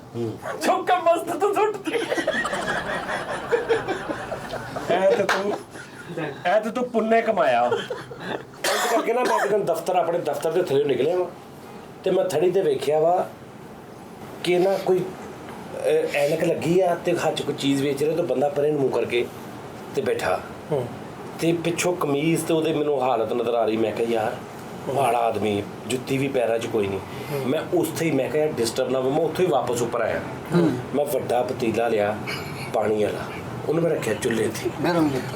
ਚੁੱਕ ਕੇ ਮਸਤ ਤੋਂ ਸੁੱਟਦੀ। ਐ ਤੇ ਤੂੰ ਪੁੰਨੇ ਕਮਾਇਆ। ਇਸ ਕਰਕੇ ਨਾ ਮੈਂ ਕਿਤੇ ਦਫ਼ਤਰ ਆਪਣੇ ਦਫ਼ਤਰ ਦੇ ਥੱਲੇ ਨਿਕਲਿਆ ਵਾ ਤੇ ਮੈਂ ਥੜੀ ਤੇ ਵੇਖਿਆ ਵਾ ਕਿ ਨਾ ਕੋਈ ਐਨਕ ਲੱਗੀ ਆ ਤੇ ਹੱਥ 'ਚ ਕੋਈ ਚੀਜ਼ ਵੇਚ ਰਿਹਾ ਤੇ ਬੰਦਾ ਪਰੇ ਨੂੰ ਮੂੰਹ ਕਰਕੇ ਤੇ ਬੈਠਾ ਤੇ ਪਿੱਛੋਂ ਕਮੀਜ਼ ਤੇ ਉਹਦੇ ਮੈਨੂੰ ਹਾਲਤ ਨਜ਼ਰ ਆ ਰਹੀ। ਮੈਂ ਕਿਹਾ ਯਾਰ ਮਾੜਾ ਆਦਮੀ, ਜੁੱਤੀ ਵੀ ਪੈਰਾਂ 'ਚ ਕੋਈ ਨਹੀਂ। ਮੈਂ ਉੱਥੇ ਹੀ ਮੈਂ ਕਿਹਾ ਡਿਸਟਰਬ ਨਾ ਹੋਵੇ, ਮੈਂ ਉੱਥੋਂ ਹੀ ਵਾਪਸ ਉੱਪਰ ਆਇਆ। ਮੈਂ ਵੱਡਾ ਪਤੀਲਾ ਲਿਆ ਪਾਣੀ ਵਾਲਾ, ਉਹਨੂੰ ਮੈਂ ਰੱਖਿਆ ਚੁੱਲ੍ਹੇ 'ਤੇ।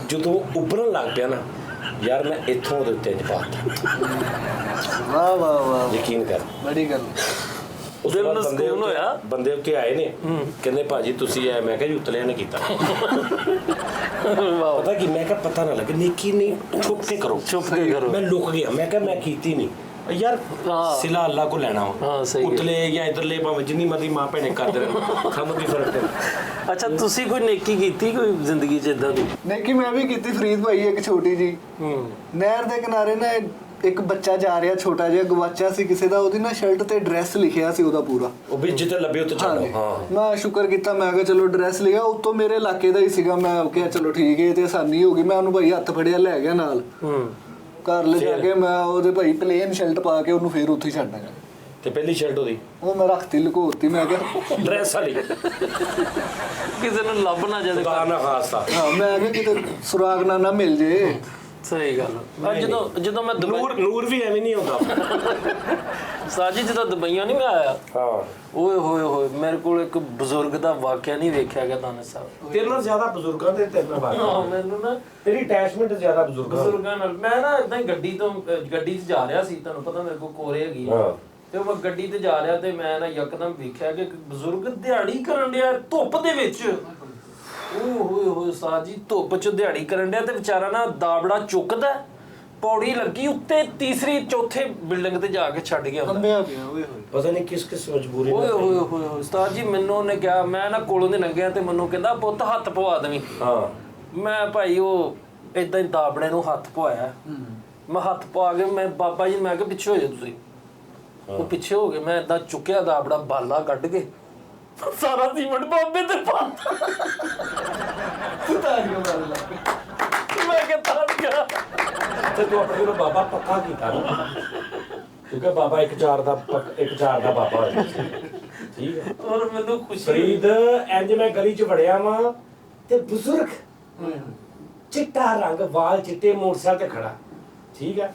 ਜਦੋਂ ਉੱਭਰਨ ਲੱਗ ਪਿਆ ਨਾ ਯਾਰ, ਮੈਂ ਇੱਥੋਂ ਉਹਦੇ ਉੱਤੇ ਪਾਤਾ। ਵਾਹ ਵਾਹ ਵਾਹ, ਯਕੀਨ ਕਰ, ਬੜੀ ਗੱਲ। ਉਸ ਤੋਂ ਬਾਅਦ ਬੰਦੇ ਉੱਤੇ ਆਏ ਨੇ, ਕਹਿੰਦੇ ਭਾਜੀ ਤੁਸੀਂ ਆਏ। ਮੈਂ ਕਿਹਾ ਜੀ ਉਤਲਿਆਂ ਨੇ ਕੀਤਾ। ਪਤਾ ਕੀ, ਮੈਂ ਕਿਹਾ ਪਤਾ ਨਾ ਲੱਗੇ, ਨੇਕੀ ਨਹੀਂ, ਛੁਪ ਕੇ ਕਰੋ, ਚੁੱਪ ਕੇ ਕਰੋ। ਮੈਂ ਲੁਕ ਗਿਆ, ਮੈਂ ਕਿਹਾ ਮੈਂ ਕੀਤੀ ਨਹੀਂ ਯਾਰ, ਸਿਲਾ ਅੱਲਾ ਕੋ ਲੈਣਾ ਵਾ। ਉਤਲੇ ਜਾਂ ਇਧਰਲੇ ਭਾਵੇਂ ਜਿੰਨੀ ਮਰਜ਼ੀ ਮਾਂ ਭੈਣੇ ਕਰਦੇ ਰਹਿਣ, ਸਾਨੂੰ ਕੀ ਫਰਕ ਪੈਂਦਾ। ਅੱਛਾ ਤੁਸੀਂ ਕੋਈ ਨੇਕੀ ਕੀਤੀ ਕੋਈ ਜ਼ਿੰਦਗੀ 'ਚ ਇਦਾਂ ਦੀ? ਨੇਕੀ ਮੈਂ ਵੀ ਕੀਤੀ ਫਰੀਦ ਭਾਈ, ਇੱਕ ਛੋਟੀ ਜੀ। ਨਹਿਰ ਦੇ ਕਿਨਾਰੇ ਨਾ ਇੱਕ ਬੱਚਾ ਜਾ ਰਿਹਾ, ਛੋਟਾ ਜਿਹਾ, ਗਵਾਚਾ ਸੀ ਕਿਸੇ ਦਾ। ਉਹਦੀ ਨਾ ਸ਼ਰਟ ਤੇ ਐਡਰੈਸ ਲਿਖਿਆ ਸੀ ਉਹਦਾ ਪੂਰਾ। ਉਹ ਵੀ ਜਿੱਥੇ ਲੱਭੇ ਉੱਥੇ ਛੱਡੋ। ਹਾਂ ਮੈਂ ਸ਼ੁਕਰ ਕੀਤਾ, ਮੈਂ ਕਿਹਾ ਚਲੋ ਐਡਰੈਸ ਲਿਖਿਆ ਉੱਤੋਂ ਮੇਰੇ ਇਲਾਕੇ ਦਾ ਹੀ ਸੀਗਾ। ਮੈਂ ਕਿਹਾ ਚਲੋ ਠੀਕ ਹੈ, ਤੇ ਆਸਾਨੀ ਹੋ ਗਈ। ਮੈਂ ਉਹਨੂੰ ਭਾਈ ਹੱਥ ਫੜਿਆ, ਲੈ ਗਿਆ ਨਾਲ ਘਰ ਲੈ ਜਾ ਕੇ। ਮੈਂ ਉਹਦੇ ਭਾਈ ਪਲੇਨ ਸ਼ਰਟ ਪਾ ਕੇ ਉਹਨੂੰ ਫੇਰ ਉੱਥੇ ਛੱਡ ਆਇਆ। ਤੇ ਪਹਿਲੀ ਸ਼ਰਟ ਉਹਦੀ ਉਹ ਮੈਂ ਰੱਖਤੀ, ਲੁਕੋਤੀ। ਮੈਂ ਕਿਹਾ ਡਰੈਸ ਵਾਲੀ ਕਿਸੇ ਨੂੰ ਲੱਭ ਨਾ ਜਾਵੇ। ਖੁਦਾ ਨਾ ਖਾਸਤਾ। ਹਾਂ, ਮੈਂ ਕਿਹਾ ਕਿਤੇ ਸੁਰਾਗ ਨਾ ਮਿਲ ਜੇ। ਸਹੀ ਗੱਲ। ਜਦੋਂ ਮੈਂ ਨੂਰ ਵੀ ਐਵੇਂ ਨਹੀਂ ਹੁੰਦਾ। ਸਾਜੀ ਜਦੋਂ ਦੁਬਈਆਂ ਨਹੀਂ ਮੈਂ ਆਇਆ, ਹਾਂ ਓਏ ਹੋਏ ਹੋਏ, ਮੇਰੇ ਕੋਲ ਇੱਕ ਬਜ਼ੁਰਗ ਦਾ ਵਾਕਿਆ ਨਹੀਂ ਵੇਖਿਆ ਗਿਆ ਦਾਨਿਸ਼ ਸਾਹਿਬ। ਤੇਰੇ ਨਾਲ ਜ਼ਿਆਦਾ ਬਜ਼ੁਰਗਾਂ ਦੇ ਤੇਰੇ ਨਾਲ ਹਾਂ, ਮੈਨੂੰ ਨਾ ਤੇਰੀ ਅਟੈਚਮੈਂਟ ਜ਼ਿਆਦਾ ਬਜ਼ੁਰਗਾਂ ਨਾਲ। ਮੈਂ ਨਾ ਇਦਾਂ ਹੀ ਗੱਡੀ 'ਚ ਜਾ ਰਿਹਾ ਸੀ, ਤੁਹਾਨੂੰ ਪਤਾ ਮੇਰੇ ਕੋਲ ਕੋਰੇ ਹੈਗੀ ਆ। ਤੇ ਮੈਂ ਗੱਡੀ ਤੇ ਜਾ ਰਿਹਾ ਤੇ ਮੈਂ ਨਾ ਯਕਦਮ ਵੇਖਿਆ ਕਿ ਇੱਕ ਬਜ਼ੁਰਗ ਦਿਹਾੜੀ ਕਰਨ ਡਿਆ ਧੁੱਪ ਦੇ ਵਿੱਚ। ਓਏ ਹੋਏ ਹੋਏ ਸਾਜੀ, ਧੁੱਪ 'ਚ ਦਿਹਾੜੀ ਕਰਨ ਡਿਆ ਤੇ ਵਿਚਾਰਾ ਨਾ ਦਾਬੜਾ ਚੁੱਕਦਾ, ਪੌੜੀ ਲੱਗੀ ਉੱਤੇ, ਤੀਸਰੀ ਚੌਥੇ ਬਿਲਡਿੰਗ ਤੇ ਜਾ ਕੇ ਛੱਡ ਗਿਆ ਹੁੰਦਾ। ਓਏ ਹੋਏ ਪਤਾ ਨਹੀਂ ਕਿਸ ਮਜਬੂਰੀ ਓਏ ਹੋਏ ਹੋਏ ਉਸਤਾਦ ਜੀ, ਮੈਨੂੰ ਉਹਨੇ ਕਿਹਾ, ਮੈਂ ਨਾ ਕੋਲੋਂ ਦੇ ਲੰਘਿਆ ਤੇ ਮੈਨੂੰ ਕਹਿੰਦਾ ਪੁੱਤ ਹੱਥ ਪਵਾ ਦੇਵੀਂ। ਹਾਂ ਮੈਂ ਭਾਈ ਉਹ ਇਦਾਂ ਹੀ ਦਾਬੜੇ ਨੂੰ ਹੱਥ ਪਵਾਇਆ। ਮੈਂ ਹੱਥ ਪਵਾ ਕੇ ਮੈਂ ਬਾਬਾ ਜੀ, ਮੈਂ ਕਿਹਾ ਪਿੱਛੇ ਹੋ ਜਾਓ ਤੁਸੀਂ। ਉਹ ਪਿੱਛੇ ਹੋ ਗਏ। ਮੈਂ ਇਦਾਂ ਚੁੱਕਿਆ ਦਾਬੜਾ, ਬਾਲਾ ਕੱਢ ਕੇ ਸਾਰਾ ਸੀਮਟ ਬਾਬੇ ਤੇ ਪਾਤਾ। ਮੈਂ ਕਿਹਾ ਤਾਂ ਗਿਆ ਤੇ ਤੂੰ ਆਪਣੇ ਨੂੰ ਬਾਬਾ ਪੱਕਾ ਕੀਤਾ ਨਾ, ਕਿਉਂਕਿ ਬਾਬਾ ਇੱਕ ਚਾਰ ਦਾ ਬਾਬਾ ਹੋਇਆ। ਠੀਕ ਹੈ। ਔਰ ਮੈਨੂੰ ਖੁਸ਼ੀ ਫਰੀਦ ਇੰਜ ਮੈਂ ਗਲੀ 'ਚ ਵੜਿਆ ਵਾਂ ਤੇ ਬਜ਼ੁਰਗ ਚਿੱਟਾ ਰੰਗ, ਵਾਲ ਚਿੱਟੇ, ਮੋਟਰਸਾਈਕਲ ਤੇ ਖੜਾ। ਠੀਕ ਹੈ।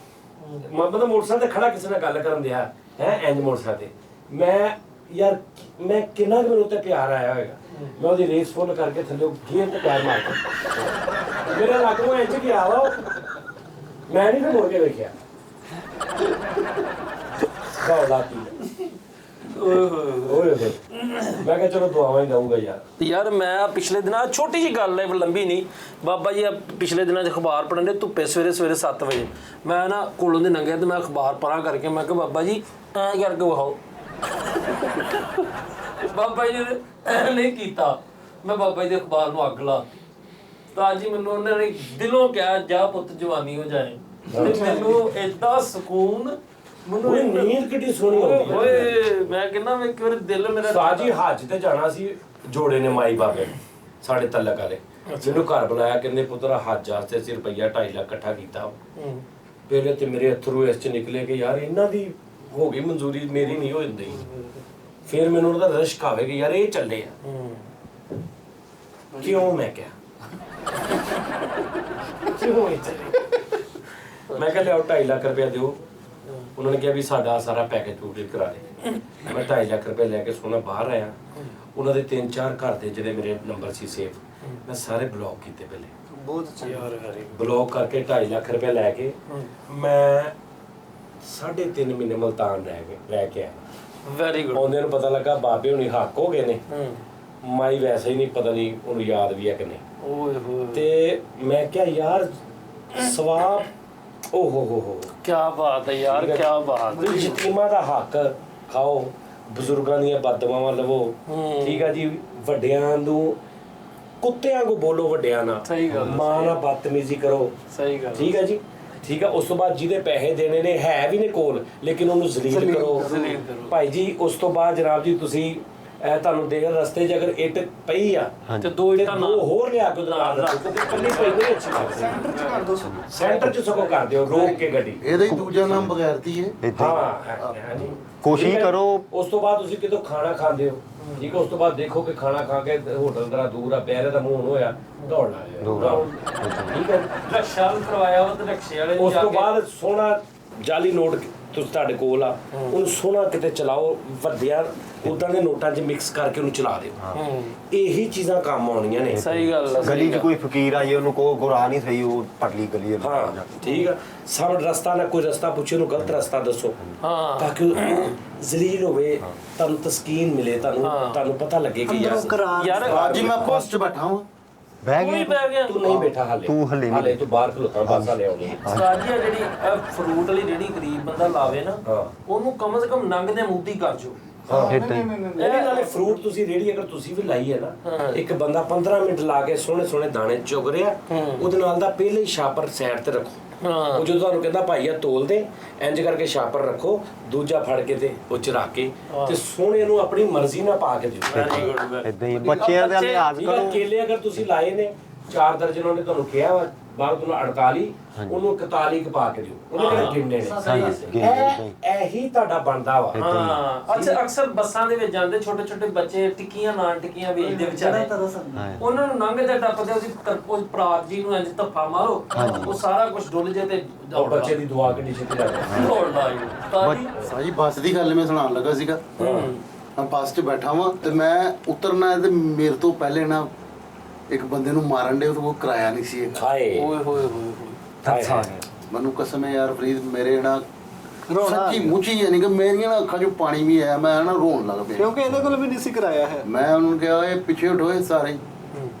ਮਤਲਬ ਮੋਟਰਸਾਈਕਲ ਤੇ ਖੜਾ ਕਿਸੇ ਨਾਲ ਗੱਲ ਕਰਨ ਦਿਆ ਹੈ, ਇੰਜ ਮੋਟਰਸਾਈਕਲ ਤੇ। ਮੈਂ ਯਾਰ ਮੈਂ ਕਿੰਨਾ ਕੁ ਮੈਨੂੰ ਉੱਤੇ ਪਿਆਰ ਆਇਆ ਹੋਏਗਾ। ਮੈਂ ਉਹਦੀ ਰੇਸ ਫੁੱਲ ਕਰਕੇ ਥੱਲੇ ਗੇਅਰ ਤੇ ਪੈਰ ਮਾਰਦਾ। ਮੇਰੇ ਲੱਗੋਂ ਇੰਜ ਗਿਆ ਵਾ, ਮੈਂ ਨਹੀਂ ਮੁੜ ਕੇ ਵੇਖਿਆ। ਓਏ ਹੋਏ ਮੈਂ ਕਿਹਾ ਚਲੋ ਦੁਆਵਾਂ ਹੀ ਦਊਂਗਾ ਯਾਰ। ਮੈਂ ਪਿਛਲੇ ਦਿਨਾਂ, ਛੋਟੀ ਜਿਹੀ ਗੱਲ ਹੈ, ਲੰਬੀ ਨਹੀਂ, ਬਾਬਾ ਜੀ ਪਿਛਲੇ ਦਿਨਾਂ 'ਚ ਅਖਬਾਰ ਪੜ੍ਹਨ ਦੇ ਧੁੱਪੇ ਸਵੇਰੇ 7 ਵਜੇ। ਮੈਂ ਨਾ ਕੋਲੋਂ ਦੇ ਲੰਘਿਆ ਤੇ ਮੈਂ ਅਖਬਾਰ ਪੜ੍ਹਾ ਕਰਕੇ ਮੈਂ ਕਿਹਾ ਬਾਬਾ ਜੀ ਐਂ ਕਰਕੇ ਵਿਖਾਓ। ਬਾਬਾ ਜੀ ਨੇ ਐਂ ਨਹੀਂ ਕੀਤਾ। ਮੈਂ ਬਾਬਾ ਜੀ ਦੇ ਅਖਬਾਰ ਨੂੰ ਅੱਗ ਲਾ, ਉਸਤਾਦ ਜੀ ਮੈਨੂੰ ਉਹਨਾਂ ਨੇ ਦਿਲੋਂ ਕਿਹਾ ਜਾ ਪੁੱਤ ਜਵਾਨੀ ਹੋ ਜਾਏ ਤੇ ਮੈਨੂੰ ਏਦਾਂ ਸਕੂਨ ਮੈਨੂੰ ਉਹ ਨੀਂਦ ਕਿੱਡੀ ਸੋਹਣੀ ਆਉਂਦੀ ਹੈ। ਓਏ ਮੈਂ ਕਹਿੰਦਾ ਮੈਂ ਇੱਕ ਵਾਰ ਦਿਲ ਮੇਰਾ ਉਸਤਾਦ ਜੀ ਹੱਜ ਤੇ ਜਾਣਾ ਸੀ, ਜੋੜੇ ਨੇ ਮਾਈ ਬਾਬੇ ਨੇ, ਸਾਡੇ ਤਲਕ ਵਾਲੇ ਮੈਨੂੰ ਘਰ ਬੁਲਾਇਆ, ਕਹਿੰਦੇ ਪੁੱਤਰਾ ਹੱਜ ਵਾਸਤੇ ਅਸੀਂ ਰੁਪਈਆ 2.5 ਲੱਖ ਇਕੱਠਾ ਕੀਤਾ। ਪਹਿਲੇ ਤੇ ਮੇਰੇ ਅਥਰੂ ਇਸ ਚ ਨਿਕਲੇ ਕਿ ਯਾਰ ਇਹਨਾਂ ਦੀ ਹੋ ਗਈ ਮਨਜ਼ੂਰੀ, ਮੇਰੀ ਨਹੀਂ ਹੋ ਜਾਂਦੀ। ਫਿਰ ਮੈਨੂੰ ਉਹਦਾ ਰਸ਼ਕ ਆਵੇ ਕਿ ਯਾਰ ਇਹ ਚੱਲੇ ਆ। ਕਿਉਂ? ਮੈਂ ਕਿਹਾ ਕਿਉਂ ਇਹ ਚੱਲੇ? ਮੈਂ ਕਿਹਾ ਲਿਆਓ 2.5 ਲੱਖ ਰੁਪਇਆ ਦਿਓ। ਉਹਨਾਂ ਨੇ ਕਿਹਾ ਵੀ ਸਾਡਾ ਸਾਰਾ ਪੈਕੇਜ ਪੂਰੀ ਕਰਾ ਦੇ। ਮੈਂ 2.5 ਲੱਖ ਰੁਪਏ ਲੈ ਕੇ ਸੋਨਾ ਬਾਹਰ ਆਇਆ। ਉਹਨਾਂ ਦੇ 3-4 ਘਰ ਦੇ ਜਿਹੜੇ ਮੇਰੇ ਨੰਬਰ ਸੀ ਸੇਵ, ਮੈਂ ਸਾਰੇ ਬਲੌਕ ਕੀਤੇ ਪਹਿਲੇ। ਬਹੁਤ ਅੱਛਾ ਯਾਰ ਬਲੌਕ ਕਰਕੇ 2.5 ਲੱਖ ਰੁਪਏ ਲੈ ਕੇ ਮੈਂ 3.5 ਮਹੀਨੇ ਮੁਲਤਾਨ ਰਹਿ ਕੇ ਆਇਆ। Very good. ਆਉਂਦੇ ਨੂੰ ਪਤਾ ਲੱਗਾ ਬਾਬੇ ਹੁਣੀ ਹੱਕ ਹੋ ਗਏ ਨੇ। ਮਾਈ ਵੈਸੇ ਹੀ ਨਹੀਂ, ਪਤਾ ਨਹੀਂ ਉਹਨੂੰ ਯਾਦ ਵੀ ਹੈ ਕਿ ਨਹੀਂ। ਓਏ ਹੋਏ ਤੇ ਮੈਂ ਕਿਹਾ ਯਾਰ ਸਵਾਬ, ਓ ਹੋ ਕੀ ਬਾਤ ਹੈ ਯਾਰ, ਕੀ ਬਾਤ ਹੈ। ਯਤੀਮਾਂ ਦਾ ਹੱਕ ਖਾਓ, ਬਜ਼ੁਰਗਾਂ ਦੀਆਂ ਬਦਦੁਆਵਾਂ ਲਵੋ। ਠੀਕ ਆ ਜੀ। ਵੱਡਿਆਂ ਨੂੰ ਕੁੱਤਿਆਂ ਕੋ ਬੋਲੋ, ਵੱਡਿਆਂ ਨਾਲ। ਸਹੀ ਗੱਲ। ਮਾਂ ਨਾਲ ਬਦਤਮੀਜ਼ੀ ਕਰੋ। ਸਹੀ ਗੱਲ। ਠੀਕ ਹੈ ਜੀ, ਠੀਕ ਹੈ। ਉਸ ਤੋਂ ਬਾਅਦ ਜਿਹਦੇ ਪੈਸੇ ਦੇਣੇ ਨੇ ਹੈ ਵੀ ਨੇ ਕੋਲ, ਲੇਕਿਨ ਉਹਨੂੰ ਜ਼ਲੀਲ ਕਰੋ। ਭਾਈ ਜੀ ਉਸ ਤੋਂ ਬਾਅਦ ਜਨਾਬ ਜੀ ਤੁਸੀਂ ਤੁਹਾਨੂੰ ਦੇਖ ਰਸਤੇ 'ਚ ਅਗਰ ਇੱਟ ਪਈ ਆ ਤੇ ਦੋ ਇੱਟਾਂ ਦੋ ਹੋਰ ਲਿਆ ਕੇ ਉਹਦੇ ਨਾਲ ਰੱਖੋ ਤੇ ਇਕੱਲੀ ਪਈ ਨਹੀਂ ਅੱਛੀ ਲੱਗਦੀ। ਸੈਂਟਰ ਚ ਕਰ ਦੋ ਸੈਂਟਰ 'ਚ ਸਗੋਂ ਕਰ ਦਿਓ, ਰੋਕ ਕੇ ਗੱਡੀ। ਇਹਦਾ ਹੀ ਦੂਜਾ ਨਾਮ ਬਗੈਰਤੀ ਹੈ। ਏਦਾਂ ਹੀ। ਹਾਂ ਜੀ। ਕੋਸ਼ਿਸ਼ ਠੀਕ ਹੈ। ਕਰੋ। ਉਸ ਤੋਂ ਬਾਅਦ ਤੁਸੀਂ ਕਿਤੋਂ ਖਾਣਾ ਖਾਂਦੇ ਹੋ, ਠੀਕ ਹੈ, ਉਸ ਤੋਂ ਬਾਅਦ ਦੇਖੋ ਕਿ ਖਾਣਾ ਖਾ ਕੇ ਹੋਟਲ ਦਾ ਦੂਰ ਆ, ਪੈਰੇ ਦਾ ਮੂੰਹ ਹੋਇਆ, ਦੌੜ ਲਾ ਜਾਓ। ਠੀਕ ਹੈ। ਰਕਸ਼ਾ ਵੀ ਕਰਵਾਇਆ ਉਹ ਤੇ ਰਕਸ਼ੇ ਵਾਲੇ ਉਸ ਤੋਂ ਬਾਅਦ ਸੋਹਣਾ ਜਾਲੀ ਨੋਟ ਤੁਸੀਂ ਤੁਹਾਡੇ ਕੋਲ ਆ, ਉਹਨੂੰ ਸੋਹਣਾ ਕਿਤੇ ਚਲਾਓ, ਵੱਡਿਆਂ ਉਦਾਂ ਦੇ ਨੋਟਾਂ 'ਚ ਮਿਕਸ ਕਰਕੇ ਉਹਨੂੰ ਚਲਾ ਦਿਓ। ਇਹੀ ਚੀਜ਼ਾਂ ਕੰਮ ਆਉਣੀਆਂ ਨੇ। ਸਹੀ ਗੱਲ ਹੈ। ਗਲੀ 'ਚ ਕੋਈ ਫਕੀਰ ਆਏ ਉਹਨੂੰ ਕਹੋ ਗੁਰਾ ਨਹੀਂ ਸਹੀ, ਉਹ ਪਰਲੀ ਗਲੀ ਹੈ। ਹਾਂ ਠੀਕ ਆ। ਸਾਹਮਣੇ ਰਸਤਾ ਨਾ ਕੋਈ ਰਸਤਾ ਪੁੱਛੇ, ਉਹਨੂੰ ਗਲਤ ਰਸਤਾ ਦੱਸੋ ਤਾਂ ਕਿ ਉਹ ਜ਼ਲੀਲ ਹੋਵੇ, ਤੁਹਾਨੂੰ ਤਸਕੀਨ ਮਿਲੇ, ਤੁਹਾਨੂੰ ਪਤਾ ਲੱਗੇ ਕਿ ਯਾਰ ਅੱਜ ਮੈਂ ਬੱਸ 'ਚ ਬੈਠਾ ਹਾਂ। ਬਹਿ ਕੋਈ ਗਏ ਪੈ ਗਿਆ। ਤੂੰ ਨਹੀਂ ਬੈਠਾ ਹਾਲੇ, ਤੂੰ ਹਲੇ ਨਹੀਂ। ਹਾਲੇ ਤੂੰ ਬਾਹਰ ਖਲੋਤਾ, ਬੱਸ ਵਾਲੇ ਆਉਣੇ। ਉਸਤਾਦ ਜੀ ਜਿਹੜੀ ਫਰੂਟ ਵਾਲੀ ਜਿਹੜੀ ਗਰੀਬ ਬੰਦਾ ਲਾਵੇ ਨਾ, ਉਹਨੂੰ ਕਮ ਸੇ ਕਮ ਨੰਗ ਦੇ ਮੂੰਹ ਦੀ ਕਰ ਜੋ। ਏਦਾਂ ਹੀ। ਇਹਦੇ ਨਾਲੇ ਫਰੂਟ ਤੁਸੀਂ ਰੇੜੀ ਅਗਰ ਤੁਸੀਂ ਵੀ ਲਾਈ ਹੈ ਨਾ, ਇੱਕ ਬੰਦਾ 15 ਮਿੰਟ ਲਾ ਕੇ ਸੋਹਣੇ ਸੋਹਣੇ ਦਾਣੇ ਚੁਗ ਰਿਹਾ, ਉਹਦੇ ਨਾਲ ਦਾ ਪਹਿਲੇ ਹੀ ਛਾਪਰ ਸਾਈਡ ਤੇ ਰੱਖੋ। ਉਹ ਜਦੋਂ ਤੁਹਾਨੂੰ ਕਹਿੰਦਾ ਭਾਈ ਆ ਤੋਲ ਦੇ, ਇੰਜ ਕਰਕੇ ਛਾਪਰ ਰੱਖੋ, ਦੂਜਾ ਫੜ ਕੇ ਤੇ ਉਹ ਚ ਰੱਖ ਕੇ ਤੇ ਸੋਹਣੇ ਨੂੰ ਆਪਣੀ ਮਰਜ਼ੀ ਨਾਲ ਪਾ ਕੇ ਦਿਓ। ਏਦਾਂ ਹੀ ਬੱਚਿਆਂ ਦਾ ਲਿਹਾਜ਼ ਠੀਕ ਆ। ਕਰੋ। ਕੇਲੇ ਅਗਰ ਤੁਸੀਂ ਲਾਏ ਨੇ 4 ਦਰਜਨ, ਉਹਨੇ ਤੁਹਾਨੂੰ ਕਿਹਾ ਵਾ ਬਾਹਰ ਤੁਹਾਨੂੰ 48, ਉਹਨੂੰ 41 ਕ ਪਾ ਕੇ ਦਿਓ, ਉਹਨੇ ਕਿਹੜੇ ਗਿਣਨੇ ਨੇ। ਇਹੀ ਤੁਹਾਡਾ ਬਣਦਾ ਵਾ। ਹਾਂ ਅੱਛਾ, ਅਕਸਰ ਬੱਸਾਂ ਦੇ ਵਿੱਚ ਜਾਂਦੇ ਛੋਟੇ ਛੋਟੇ ਬੱਚੇ ਟਿੱਕੀਆਂ ਨਾਨ ਟਿੱਕੀਆਂ ਵੇਚਦੇ ਵਿਚਾਰੇ, ਉਹਨਾਂ ਨੂੰ ਲੰਘਦੇ ਟੱਪਦੇ ਉਹਦੀ ਪਰਾਤ ਜੀ ਨੂੰ ਇੰਜ ਧੱਫਾ ਮਾਰੋ, ਉਹ ਸਾਰਾ ਕੁਝ ਡੁੱਲ ਜੇ ਤੇ ਉਹ ਬੱਚੇ ਦੀ ਦੁਆ ਕਿੰਨੀ ਛੇਤੀ ਲੱਗਦੀ। ਦੌੜ ਲਾਈ। ਸਾਜੀ ਬੱਸ ਦੀ ਗੱਲ ਮੈਂ ਸੁਣਾਉਣ ਲੱਗਾ ਸੀਗਾ। ਮੈਂ ਬੱਸ 'ਚ ਬੈਠਾ ਵਾਂ ਤੇ ਮੈਂ ਉਤਰਨਾ ਤੇ ਮੇਰੇ ਤੋਂ ਪਹਿਲੇ ਨਾ ਇੱਕ ਬੰਦੇ ਨੂੰ ਮਾਰਨ ਦੇ, ਉਹ ਕਿਰਾਇਆ ਨਹੀਂ ਸੀ ਹੈਗਾ। ਹਾਏ ਓਏ ਹੋਏ ਹੋਏ ਹਾਏ ਹਾਏ। ਮੈਨੂੰ ਕਸਮ ਹੈ ਯਾਰ ਫਰੀਦ, ਮੇਰੇ ਨਾ ਸੱਚੀ ਮੁੱਚੀ ਯਾਨੀ ਕਿ ਮੇਰੀਆਂ ਨਾ ਅੱਖਾਂ 'ਚੋਂ ਪਾਣੀ ਵੀ ਆਇਆ, ਮੈਂ ਨਾ ਰੋਣ ਲੱਗ ਪਿਆ ਕਿਉਂਕਿ ਇਹਦੇ ਕੋਲ ਵੀ ਨਹੀਂ ਸੀ ਕਰਾਇਆ ਹੈ। ਮੈਂ ਉਹਨਾਂ ਨੂੰ ਕਿਹਾ ਇਹ ਪਿੱਛੇ ਹਟੋਏ ਸਾਰੇ ਹੀ।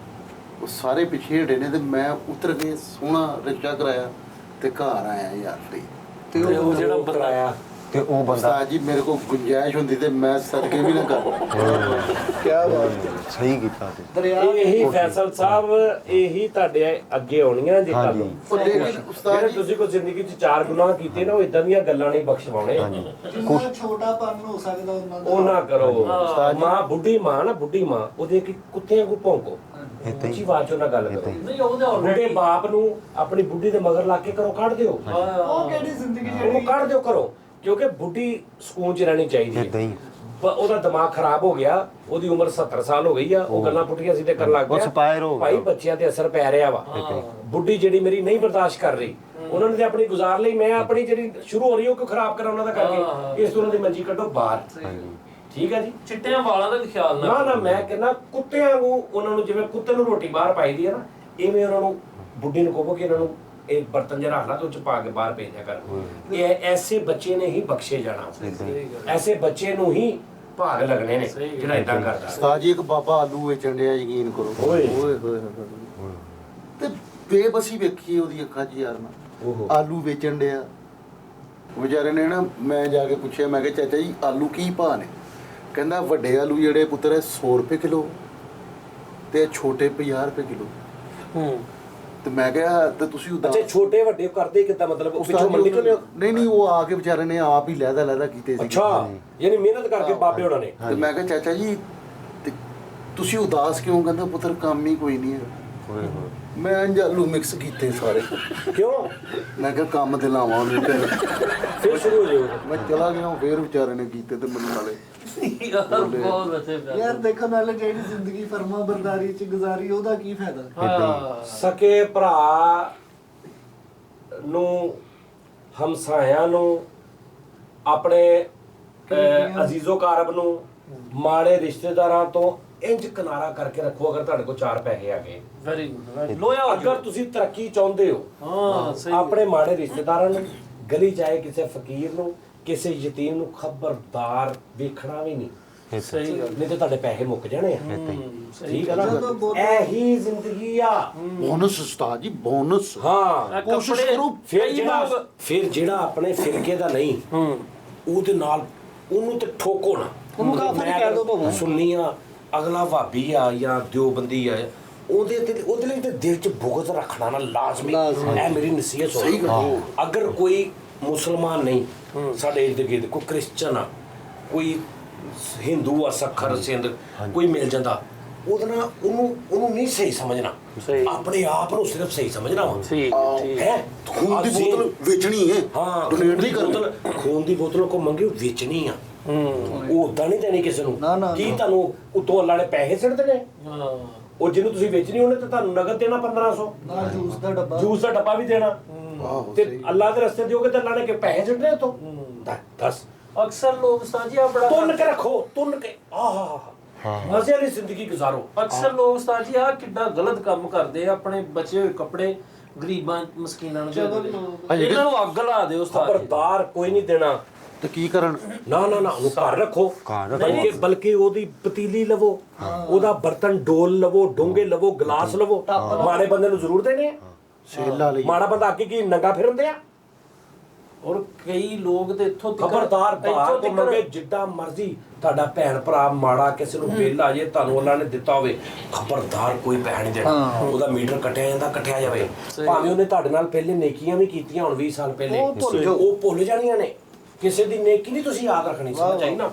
ਉਹ ਸਾਰੇ ਪਿੱਛੇ ਹਟੇ ਨੇ ਤੇ ਮੈਂ ਉਤਰ ਕੇ ਸੋਹਣਾ ਰਿਕਸ਼ਾ ਕਰਾਇਆ ਤੇ ਘਰ ਆਇਆ ਯਾਰ ਫਰੀਦ। ਤੇ ਉਹ ਜਿਹੜਾ ਕਰਾਇਆ ਤੇ ਉਹ ਬੰਦਾ ਉਸਤਾਦ ਜੀ ਮੇਰੇ ਕੋਲ ਗੁੰਜਾਇਸ਼ ਹੁੰਦੀ ਤੇ ਮੈਂ ਸਦਕੇ ਵੀ ਨਾ ਕਰ। ਕੀ ਬਾਤ ਹੈ। ਸਹੀ ਕੀਤਾ ਤੇ ਦਰਿਆ ਇਹੀ ਫੈਸਲ ਸਾਹਿਬ, ਇਹੀ ਤੁਹਾਡੇ ਅੱਗੇ ਆਉਣੀਆਂ ਜੇ ਕੱਲ ਨੂੰ। ਉਹ ਲੇਕਿਨ ਉਸਤਾਦ ਜਿਹੜੇ ਜੀ ਤੁਸੀਂ ਕੋਈ ਜ਼ਿੰਦਗੀ 'ਚ 4 ਗੁਨਾਹ ਕੀਤੇ ਨਾ, ਉਹ ਇਦਾਂ ਦੀਆਂ ਗੱਲਾਂ ਨਹੀਂ ਬਖਸ਼ਵਾਉਣੇ। ਜਿੰਨਾ ਛੋਟਾਪਨ ਹੋ ਸਕਦਾ ਉਹ ਨਾ ਕਰੋ। ਉਸਤਾਦ ਜੀ। ਮਾਂ ਬੁੱਢੀ ਮਾਂ ਨਾ, ਬੁੱਢੀ ਮਾਂ ਉਹਦੇ ਕਿ ਕੁੱਤਿਆਂ ਕੋ ਭੌਂਕੋ, ਏਦਾਂ ਉੱਚੀ ਹੀ। ਆਵਾਜ਼ 'ਚ ਨਾ ਗੱਲ ਕਰੋ। ਨਹੀਂ ਉਹਦੇ ਬੁੱਢੇ ਆਲਰੇਡੀ ਬਾਪ ਨੂੰ ਆਪਣੀ ਬੁੱਢੀ ਦੇ ਮਗਰ ਲਾ ਕੇ ਘਰੋਂ ਕੱਢ ਦਿਓ, ਉਹ ਕਿਹੜੀ ਜ਼ਿੰਦਗੀ ਉਹਨੂੰ ਜਿਹੜੀ ਕੱਢ ਦਿਓ ਘਰੋਂ, ਕਿਉਂਕਿ ਬੁੱਢੀ ਸਕੂਨ 'ਚ ਰਹਿਣੀ ਚਾਹੀਦੀ ਏਦਾਂ ਹੈ। ਹੀ। ਉਹਦਾ ਦਿਮਾਗ ਖਰਾਬ ਹੋ ਗਿਆ, ਉਹਦੀ ਉਮਰ 70 ਸਾਲ ਹੋ ਗਈ ਆ, ਉਹ ਗੱਲਾਂ ਪੁੱਠੀਆਂ ਸਿੱਧੇ ਕਰਨ ਲੱਗ ਉਹ ਪਿਆ। ਸਪਾਇਰ ਹੋ ਗਿਆ। ਭਾਈ ਬੱਚਿਆਂ ਤੇ ਅਸਰ ਪੈ ਰਿਹਾ ਵਾ। ਬੁੱਢੀ ਜਿਹੜੀ ਮੇਰੀ ਨਹੀਂ ਬਰਦਾਸ਼ਤ ਕਰ ਰਹੀ, ਉਹਨਾਂ ਨੇ ਤੇ ਆਪਣੀ ਗੁਜ਼ਾਰ ਲਈ, ਮੈਂ ਆਪਣੀ ਜਿਹੜੀ ਸ਼ੁਰੂ ਹੋ ਰਹੀ ਉਹ ਕਿਉਂ ਖਰਾਬ ਕਰਾਂ ਉਹਨਾਂ ਦਾ ਕਰਕੇ। ਇਸ ਤੋਂ ਉਹਨਾਂ ਦੀ ਮੰਜੀ ਕੱਢੋ ਬਾਹਰ। ਠੀਕ ਹੈ ਜੀ। ਚਿੱਟਿਆਂ ਵਾਲਾਂ ਦਾ ਵੀ ਖਿਆਲ ਨਾ ਨਾ ਮੈਂ ਕਹਿੰਦਾ ਕੁੱਤਿਆਂ ਨੂੰ, ਉਹਨਾਂ ਨੂੰ ਜਿਵੇਂ ਕੁੱਤੇ ਨੂੰ ਰੋਟੀ ਬਾਹਰ ਪਾਈਦੀ ਹੈ ਨਾ, ਇਵੇਂ ਉਹਨਾਂ ਨੂੰ ਬੁੱਢੀ ਨੂੰ ਕਹੋ ਕਿ ਇਹਨਾਂ ਨੂੰ ਇਹ ਬਰਤਨ ਜਿਹੜਾ ਰੱਖ ਲਾ ਤੇ ਉਹ ਚ ਪਾ ਕੇ ਬਾਹਰ ਭੇਜਿਆ ਕਰ। ਇਹ ਐਸੇ ਬੱਚੇ ਨੇ ਹੀ ਬਖਸ਼ੇ ਜਾਣਾ, ਐਸੇ ਬੱਚੇ ਨੂੰ ਹੀ ਭਾਗ ਲੱਗਣੇ ਨੇ ਜਿਹੜਾ ਇਦਾਂ ਕਰਦਾ। ਉਸਤਾਦ ਜੀ ਇੱਕ ਬਾਬਾ ਆਲੂ ਵੇਚਣ ਡਿਆ, ਯਕੀਨ ਕਰੋ। ਓਏ। ਹੋਏ ਤੇ ਬੇਬਸੀ ਵੇਖੀ ਉਹਦੀ ਅੱਖਾਂ 'ਚ ਯਾਰ ਨਾ। ਆਲੂ ਵੇਚਣ ਡਿਆ ਵਿਚਾਰੇ ਨੇ ਨਾ, ਮੈਂ ਜਾ ਕੇ ਪੁੱਛਿਆ, ਮੈਂ ਕਿਹਾ ਚਾਚਾ ਜੀ ਆਲੂ ਕੀ ਭਾਅ ਨੇ? ਕਹਿੰਦਾ ਵੱਡੇ ਆਲੂ ਜਿਹੜੇ ਪੁੱਤਰ ਹੈ 100 ਰੁਪਏ ਕਿਲੋ ਤੇ ਛੋਟੇ 50 ਰੁਪਏ ਕਿਲੋ। ਤੇ ਮੈਂ ਕਿਹਾ ਤੇ ਤੁਸੀਂ ਉਦਾਸ ਅੱਛਾ ਛੋਟੇ ਵੱਡੇ ਕਰਦੇ ਕਿੱਦਾਂ ਮਤਲਬ ਉਹ ਪਿੱਛੋਂ ਮੰਡੀ ਤੋਂ ਲਿਓ? ਨਹੀਂ ਉਹ ਆ ਕੇ ਵਿਚਾਰੇ ਨੇ ਆਪ ਹੀ ਲਹਿਦਾ ਕੀਤੇ ਸੀ। ਅੱਛਾ ਯਾਨੀ ਮਿਹਨਤ ਕਰਕੇ ਬਾਬੇ ਹੋਣਾ ਨੇ। ਤੇ ਮੈਂ ਕਿਹਾ ਚਾਚਾ ਜੀ ਤੇ ਤੁਸੀਂ ਉਦਾਸ ਕਿਉਂ? ਕਹਿੰਦਾ ਪੁੱਤਰ ਕੰਮ ਹੀ ਕੋਈ ਨਹੀਂ ਹੈ। ਮੈਂ ਆਲੂ ਮਿਕਸ ਕੀਤੇ ਸਾਰੇ। ਕਿਉਂ? ਮੈਂ ਕਿਹਾ ਕੰਮ ਤੇ ਲਾਵਾਂ ਉਹਨੂੰ ਫਿਰ ਸ਼ੁਰੂ ਹੋ ਜਾਊਗਾ। ਮੈਂ ਚਲਾ ਗਿਆ ਫੇਰ ਵਿਚਾਰੇ ਨੇ ਕੀਤੇ ਤੇ ਮੈਨੂੰ ਨਾਲੇ ਬਹੁਤ ਅੱਛੇ ਪਿਆਰ। ਯਾਰ ਦੇਖੋ ਨਾਲੇ ਜਿਹੜੀ ਜ਼ਿੰਦਗੀ ਫਰਮਾ ਬਰਦਾਰੀ ਚ ਗੁਜ਼ਾਰੀ ਉਹਦਾ ਕੀ ਫਾਇਦਾ। ਸਕੇ ਭਰਾ ਨੂੰ, ਹਮਸਾਇਆਂ ਨੂੰ, ਆਪਣੇ ਅਜ਼ੀਜ਼ੋ ਕਾਰਬ ਨੂੰ, ਮਾੜੇ ਰਿਸ਼ਤੇਦਾਰਾਂ ਤੋਂ ਇੰਜ ਕਿਨਾਰਾ ਕਰਕੇ ਰੱਖੋ। ਅਗਰ ਤੁਹਾਡੇ ਕੋਲ 4 ਪੈਸੇ ਆ ਗਏ, ਵੈਰੀ ਗੁੱਡ, ਲੋਇਆ ਅਗਰ ਤੁਸੀਂ ਤਰੱਕੀ ਚਾਹੁੰਦੇ ਹੋ, ਹਾਂ ਸਹੀ ਆਪਣੇ ਮਾੜੇ ਰਿਸ਼ਤੇਦਾਰਾਂ ਨੂੰ, ਗਲੀ ਜਾਏ ਕਿਸੇ ਫਕੀਰ ਨੂੰ, ਕਿਸੇ ਯਤੀਮ ਨੂੰ ਖਬਰਦਾਰ ਵੇਖਣਾ ਵੀ ਨਹੀਂ। ਸਹੀ ਗੱਲ। ਨਹੀਂ ਤੇ ਤੁਹਾਡੇ ਪੈਸੇ ਮੁੱਕ ਜਾਣੇ ਆ। ਠੀਕ ਹੈ ਨਾ? ਇਹੀ ਜ਼ਿੰਦਗੀ ਆ। ਬੋਨਸ ਉਸਤਾਦ ਜੀ ਬੋਨਸ। ਹਾਂ ਕੋਸ਼ਿਸ਼ ਕਰੋ। ਫਿਰ ਜਿਹੜਾ ਆਪਣੇ ਫਿਰਕੇ ਦਾ ਨਹੀਂ ਉਹਦੇ ਨਾਲ ਉਹਨੂੰ ਤੇ ਠੋਕੋ ਨਾ। ਉਹਨੂੰ ਕਾਫਰ ਕਹਿ ਦਿਓ ਭਾਵੇਂ। ਸੁਣਨੀਆਂ ਅਗਲਾ ਭਾਬੀ ਆ ਜਾਂ ਦਿਓਬੰਦੀ ਆ, ਉਹਦੇ ਲਈ ਤੇ ਦਿਲ 'ਚ ਬੁਗਤ ਰੱਖਣਾ ਨਾ ਲਾਜ਼ਮੀ। ਇਹ ਮੇਰੀ ਨਸੀਹਤ ਸਹੀ ਗੱਲ ਹੈ। ਅਗਰ ਕੋਈ ਮੁਸਲਮਾਨ ਨਹੀਂ ਸਾਡੇ ਇਰਦ ਗਿਰਦ, ਕੋਈ ਕ੍ਰਿਸਚਨ ਆ, ਕੋਈ ਹਿੰਦੂ ਆ, ਸੱਖਰ ਸਿੰਧ ਕੋਈ ਮਿਲ ਜਾਂਦਾ, ਉਹਦੇ ਨਾਲ ਉਹਨੂੰ ਨਹੀਂ ਸਹੀ ਸਮਝਣਾ। ਆਪਣੇ ਆਪ ਨੂੰ ਸਿਰਫ ਸਹੀ ਸਮਝਣਾ ਵਾ। ਹੈ ਖੂਨ ਦੀ ਬੋਤਲ ਵੇਚਣੀ ਹੈ। ਹਾਂ ਡੋਨੇਟ ਨਹੀਂ ਕਰਨੀ। ਖੂਨ ਦੀ ਬੋਤਲ ਕੋ ਮੰਗੇ ਉਹ ਵੇਚਣੀ ਆ। ਉਹ ਉਦਾਂ ਨਹੀਂ ਦੇਣੀ ਕਿਸੇ ਨੂੰ। ਕੀ ਤੁਹਾਨੂੰ ਉਤੋਂ ਅੱਲਾ ਨੇ ਪੈਸੇ ਸਿੱਟਦੇ ਨੇ? ਉਹ ਜਿਹਨੂੰ ਤੁਸੀਂ ਵੇਚਣੀ ਉਹਨੇ ਤੇ ਤੁਹਾਨੂੰ ਨਗਦ ਦੇਣਾ 1500 ਨਾਲ ਜੂਸ ਦਾ ਡੱਬਾ, ਜੂਸ ਦਾ ਡੱਬਾ ਵੀ ਦੇਣਾ। ਤੇ ਅੱਲਾ ਦੇ ਰਸਤੇ ਦਿਓਗੇ ਤੇ ਅੱਲਾ ਨੇ ਕਿ ਪੈਸੇ ਸਿੱਟਣੇ ਉਤੋਂ? ਦੱਸ। ਅਕਸਰ ਲੋਕ ਉਸਤਾਦ ਜੀ ਆ ਬੜਾ ਤੁੰਨ ਕੇ ਰੱਖੋ, ਤੁੰਨ ਕੇ ਮਜ਼ੇ ਵਾਲੀ ਜ਼ਿੰਦਗੀ ਗੁਜ਼ਾਰੋ। ਅਕਸਰ ਲੋਕ ਉਸਤਾਦ ਜੀ ਆ ਕਿੱਡਾ ਗਲਤ ਕੰਮ ਕਰਦੇ ਆ, ਆਪਣੇ ਬਚੇ ਹੋਏ ਕੱਪੜੇ ਗਰੀਬਾਂ ਮਸਕੀਨਾਂ ਨੂੰ ਦੇ ਦਿੰਦੇ। ਇਹਨਾਂ ਨੂੰ ਅੱਗ ਲਾ ਦਿਓ ਉਸਤਾਦ ਜੀ। ਖਬਰਦਾਰ ਕੋਈ ਨਹੀਂ ਦੇਣਾ। ਤੇ ਕੀ ਕਰਨ? ਨਾ ਉਹਨੂੰ ਘਰ ਰੱਖੋ। ਬਲਕਿ ਉਹਦੀ ਪਤੀਲੀ ਲਵੋ, ਉਹਦਾ ਬਰਤਨ ਡੋਲ ਲਵੋ, ਡੋਂਗੇ ਲਵੋ, ਗਲਾਸ ਲਵੋ। ਮਾੜੇ ਬੰਦੇ ਨੂੰ ਜ਼ਰੂਰ ਦੇਣੇ ਆ। ਸੇਲਾ ਲਈ ਮਾੜਾ ਬੰਦਾ ਅੱਗੇ ਕੀ ਨੰਗਾ ਫਿਰਦੇ ਆ? ਔਰ ਕਈ ਲੋਕ ਤੇ ਇੱਥੋਂ ਖਬਰਦਾਰ ਬਾਹਰ ਤੋਂ ਮੰਗੇ ਜਿੱਦਾਂ ਮਰਜ਼ੀ ਤੁਹਾਡਾ ਭੈਣ ਭਰਾ ਮਾੜਾ ਕਿਸੇ ਨੂੰ ਬਿੱਲ ਆ ਜੇ, ਤੁਹਾਨੂੰ ਉਹਨਾਂ ਨੇ ਦਿੱਤਾ ਹੋਵੇ, ਖਬਰਦਾਰ ਕੋਈ ਪੈਸਾ ਨਹੀਂ ਦੇਣਾ। ਉਹਦਾ ਮੀਟਰ ਕੱਟਿਆ ਜਾਵੇ। ਭਾਵੇਂ ਉਹਨੇ ਤੁਹਾਡੇ ਨਾਲ ਪਹਿਲੇ ਨੇਕੀਆਂ ਵੀ ਕੀਤੀਆਂ ਹੁਣ 20 ਸਾਲ ਪਹਿਲੇ, ਉਹ ਭੁੱਲ ਜਾਣੀਆਂ ਨੇ। ਕਿਸੇ ਦੀ ਨੇਕੀ ਨਹੀਂ ਤੁਸੀਂ ਯਾਦ ਰੱਖਣੀ। ਸਮਝ ਆਈ ਨਾ?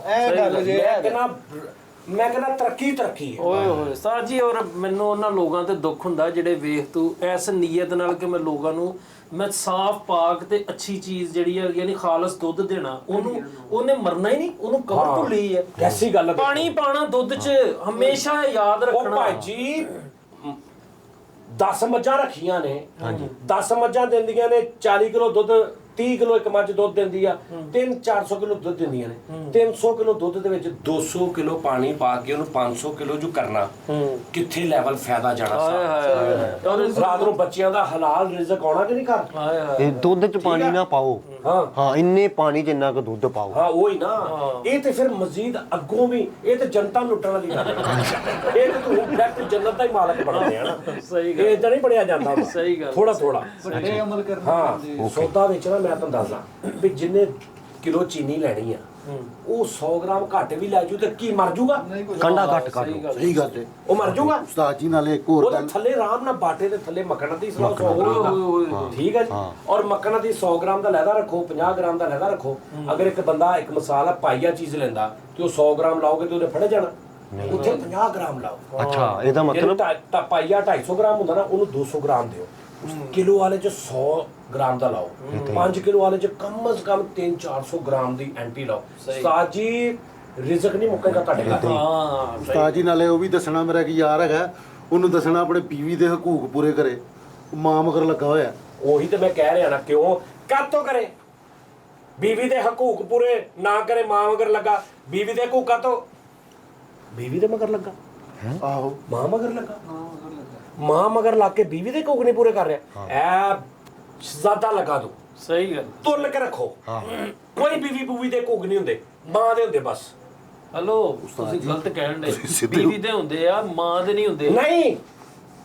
ਮੈਂ ਕਹਿੰਦਾ ਤਰੱਕੀ ਹੈ। ਓਏ ਹੋਏ ਉਸਤਾਦ ਜੀ। ਔਰ ਮੈਨੂੰ ਉਹਨਾਂ ਲੋਕਾਂ ਤੇ ਦੁੱਖ ਹੁੰਦਾ ਜਿਹੜੇ ਵੇਖ ਤੂੰ ਇਸ ਨੀਅਤ ਨਾਲ ਕਿ ਮੈਂ ਲੋਕਾਂ ਨੂੰ ਮੈਂ ਸਾਫ਼ ਪਾਕ ਤੇ ਅੱਛੀ ਚੀਜ਼ ਜਿਹੜੀ ਹੈ ਯਾਨੀ ਖਾਲਸ ਦੁੱਧ ਦੇਣਾ, ਉਹਨੇ ਮਰਨਾ ਹੀ ਨਹੀਂ, ਉਹਨੂੰ ਕਬਰ ਭੁੱਲੀ ਹੈ। ਐਸੀ ਗੱਲ ਪਾਣੀ ਪਾਣਾ ਦੁੱਧ 'ਚ ਹਮੇਸ਼ਾ ਯਾਦ ਰੱਖਣਾ। ਉਹ ਭਾਜੀ 10 ਮੱਝਾਂ ਰੱਖੀਆਂ ਨੇ, 10 ਮੱਝਾਂ ਦਿੰਦੀਆਂ ਨੇ 40 ਕਿਲੋ ਦੁੱਧ, 30 ਕਿਲੋ ਇੱਕ ਮੱਝ ਦੁੱਧ ਦਿੰਦੀ ਆ, 300-400 ਕਿਲੋ ਦੁੱਧ ਦਿੰਦੀਆਂ ਨੇ। 300 ਕਿਲੋ ਦੁੱਧ ਦੇ ਵਿੱਚ 200 ਕਿਲੋ ਪਾਣੀ ਪਾ ਕੇ ਉਹਨੂੰ 500 ਕਿਲੋ ਜੋ ਕਰਨਾ, ਕਿੱਥੇ ਲੈਵਲ ਫਾਇਦਾ ਜਾਣਾ। ਰਾਤ ਨੂੰ ਬੱਚਿਆਂ ਦਾ ਹਲਾਲ ਰਿਜ਼ਕ ਆਉਣਾ ਕਿ ਨਹੀਂ ਘਰ? ਤੇ ਦੁੱਧ 'ਚ ਪਾਣੀ ਨਾ ਪਾਓ। ਹਾਂ ਇੰਨੇ ਪਾਣੀ 'ਚ ਇੰਨਾ ਕੁ ਦੁੱਧ ਪਾਓ। ਹਾਂ ਉਹੀ ਨਾ। ਇਹ ਤੇ ਫਿਰ ਮਜ਼ੀਦ ਅੱਗੋਂ ਵੀ ਇਹ ਤੇ ਜਨਤਾ ਲੁੱਟਣ ਵਾਲੀ ਗੱਲ ਹੈ। ਇਹ ਤੇ ਤੂੰ ਡਾਇਰੈਕਟ ਜੰਨਤ ਦਾ ਹੀ ਮਾਲਕ ਬਣਦੇ ਆ ਨਾ। ਸਹੀ ਗੱਲ। ਇਹ ਇਦਾਂ ਨਹੀਂ ਬਣਿਆ ਜਾਂਦਾ। ਸਹੀ ਗੱਲ। ਥੋੜਾ ਵੱਡੇ ਅਮਲ ਕਰਨਾ। ਹਾਂ ਸੌਦਾ ਵੇਚਣਾ ਮੈਂ ਤੁਹਾਨੂੰ ਦੱਸਦਾ ਵੀ ਜਿੰਨੇ ਕਿਲੋ ਚੀਨੀ ਲੈਣੀ ਆ ਉਹ 100 ਗ੍ਰਾਮ ਘੱਟ ਵੀ ਲੈ ਜੂ ਤੇ ਕੀ ਮਰ ਜੂਗਾ? ਕੰਡਾ ਘੱਟ ਕਰ ਸਹੀ ਗੱਲ ਹੈ ਉਹ ਮਰ ਜੂਗਾ ਉਸਤਾਦ ਜੀ। ਨਾਲੇ ਇੱਕ ਹੋਰ ਉਹਦੇ ਗੱਲ, ਥੱਲੇ ਆਰਾਮ ਨਾਲ ਬਾਟੇ ਦੇ ਥੱਲੇ ਮੱਖਣ ਦੀ ਸਲਾਹ 100 ਗ੍ਰਾਮ ਦਾ। ਠੀਕ ਹੈ ਜੀ। ਔਰ ਮੱਖਣ ਦੀ 100 ਗ੍ਰਾਮ ਦਾ ਲਹਿਦਾ ਰੱਖੋ, 50 ਗ੍ਰਾਮ ਦਾ ਲਹਿਦਾ ਰੱਖੋ। ਅਗਰ ਇੱਕ ਬੰਦਾ ਇੱਕ ਮਿਸਾਲ ਆ ਪਾਈਆ ਚੀਜ਼ ਲੈਂਦਾ ਤੇ ਉਹ 100 ਗ੍ਰਾਮ ਲਾਓਗੇ ਤੇ ਉਹਨੇ ਫੜੇ ਜਾਣਾ। ਉੱਥੇ 50 ਗ੍ਰਾਮ ਲਾਓ। ਅੱਛਾ ਇਹਦਾ ਮਤਲਬ ਪਾਈਆ 250 ਗ੍ਰਾਮ ਹੁੰਦਾ ਨਾ, ਉਹਨੂੰ 200 ਗ੍ਰਾਮ ਦਿਓ। ਕਿਲੋ ਵਾਲੇ ਚ 100 ਗ੍ਰਾਮ ਦਾ ਲਾਓ। 5 ਕਿਲੋ ਵਾਲੇ ਚ ਕਮ ਸੇ ਕਮ 300-400 ਗ੍ਰਾਮ ਦੀ ਐਂਟੀ ਲਾਓ। ਉਸਤਾਦ ਜੀ ਰਿਜ਼ਕ ਨਹੀਂ ਮੁੱਕੇਗਾ ਤੁਹਾਡੇ ਘਰ। ਹਾਂ ਉਸਤਾਦ ਜੀ ਨਾਲੇ ਉਹ ਵੀ ਦੱਸਣਾ, ਮੇਰਾ ਕੀ ਯਾਰ ਹੈਗਾ, ਉਹਨੂੰ ਦੱਸਣਾ ਆਪਣੇ ਬੀਵੀ ਦੇ ਹਕੂਕ ਪੂਰੇ ਕਰੇ। ਮਾਂ ਮਗਰ ਲੱਗਾ ਹੋਇਆ। ਉਹੀ ਤੇ ਮੈਂ ਕਹਿ ਰਿਹਾ ਨਾ, ਕਿਉਂ ਕਾਤੋਂ ਕਰੇ? ਬੀਵੀ ਦੇ ਹਕੂਕ ਪੂਰੇ ਨਾ ਕਰੇ, ਮਾਂ ਮਗਰ ਲੱਗਾ। ਬੀਵੀ ਦੇ ਹਕੂਕ ਕਾਤੋਂ? ਬੀਵੀ ਦੇ ਮਗਰ ਲੱਗਾ। ਆਹੋ ਮਾਂ ਮਗਰ ਲੱਗਾ। ਮਾਂ ਮਗਰ ਲਾ ਕੇ ਬੀਵੀ ਦੇ ਹਕੂਕ ਨਹੀਂ ਪੂਰੇ ਕਰ ਰਿਹਾ। ਐ ਜ਼ਿਆਦਾ ਲਗਾ ਦੋ। ਸਹੀ ਗੱਲ। ਤੁੱਲ ਕੇ ਰੱਖੋ। ਕੋਈ ਬੀਵੀ ਦੇ ਹਕੂਕ ਨਹੀਂ ਹੁੰਦੇ, ਮਾਂ ਦੇ ਹੁੰਦੇ ਬਸ। ਹਲੋ ਤੁਸੀਂ ਗਲਤ ਕਹਿਣ ਦੇ। ਬੀਵੀ ਦੇ ਹੁੰਦੇ ਆ, ਮਾਂ ਦੇ ਨਹੀਂ ਹੁੰਦੇ। ਨਹੀਂ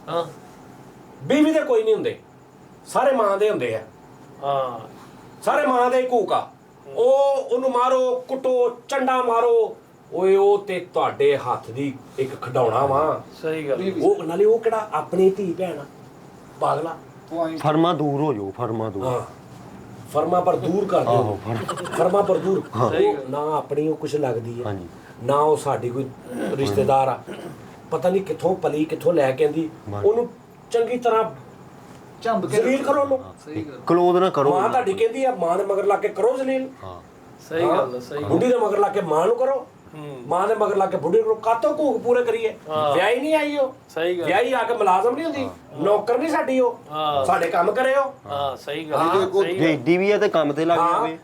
ਹਾਂ ਬੀਵੀ ਦੇ ਕੋਈ ਨਹੀਂ ਹੁੰਦੇ, ਸਾਰੇ ਮਾਂ ਦੇ ਹੁੰਦੇ ਆ। ਹਾਂ ਸਾਰੇ ਮਾਂ ਦੇ ਹਕੂਕ ਆ। ਉਹਨੂੰ ਮਾਰੋ, ਕੁੱਟੋ, ਚੰਡਾ ਮਾਰੋ, ਓਏ ਉਹ ਤੇ ਤੁਹਾਡੇ ਹੱਥ ਦੀ ਇੱਕ ਖਿਡੌਣਾ ਵਾ। ਸਹੀ ਗੱਲ। ਉਹ ਨਾਲੇ ਉਹ ਕਿਹੜਾ ਆਪਣੀ ਧੀ ਭੈਣ ਆ, ਪਾਗਲਾ ਫਰਮਾ ਦੂਰ ਹੋ ਜਾਓ, ਫਰਮਾ ਦੂਰ। ਹਾਂ ਫਰਮਾ ਪਰ ਦੂਰ ਕਰ ਦਿਓ, ਫਰਮਾ ਪਰ ਦੂਰ। ਉਹ ਨਾ ਆਪਣੀ ਉਹ ਕੁਛ ਲੱਗਦੀ ਹੈ, ਹਾਂਜੀ। ਨਾ ਉਹ ਸਾਡੀ ਕੋਈ ਰਿਸ਼ਤੇਦਾਰ ਆ, ਪਤਾ ਨਹੀਂ ਕਿੱਥੋਂ ਪਲੀ ਕਿੱਥੋਂ ਲੈ ਕੇ ਆਂਦੀ। ਉਹਨੂੰ ਚੰਗੀ ਤਰ੍ਹਾਂ ਝੰਬ ਕੇ ਜ਼ਲੀਲ ਕਰੋ ਉਹਨੂੰ। ਸਹੀ ਗੱਲ ਕਲੋਜ਼ ਨਾ ਕਰੋ। ਮਾਂ ਤੁਹਾਡੀ ਕਹਿੰਦੀ ਆ ਮਾਂ ਦੇ ਮਗਰ ਲਾ ਕੇ ਕਰੋ ਜ਼ਲੀਲ। ਹਾਂ ਸਹੀ ਗੱਲ ਹੈ, ਸਹੀ ਬੁੱਢੀ ਦੇ ਮਗਰ ਲਾ ਕੇ ਮਾਂ ਨੂੰ ਕਰੋ, ਮਾਂ ਦੇ ਮਗਰ ਲਾ ਕੇ ਬੁੱਢੀ ਨੂੰ। ਕਾਤੋਂ ਘੂਕ ਪੂਰੇ ਕਰੀਏ? ਵਿਆਹੀ ਨਹੀਂ ਆਈ ਉਹ, ਸਹੀ ਗੱਲ। ਵਿਆਹੀ ਆ ਕੇ ਮੁਲਾਜ਼ਮ ਨਹੀਂ ਹੁੰਦੀ, ਨੌਕਰ ਨਹੀਂ ਸਾਡੀ ਉਹ, ਸਾਡੇ ਕੰਮ ਕਰੇ ਉਹ। ਹਾਂ ਸਹੀ ਗੱਲ, ਜੇ ਏਡੀ ਵੀ ਹੈ ਤੇ ਕੰਮ ਤੇ ਲੱਗ ਹਾਂ ਜਾਵੇ।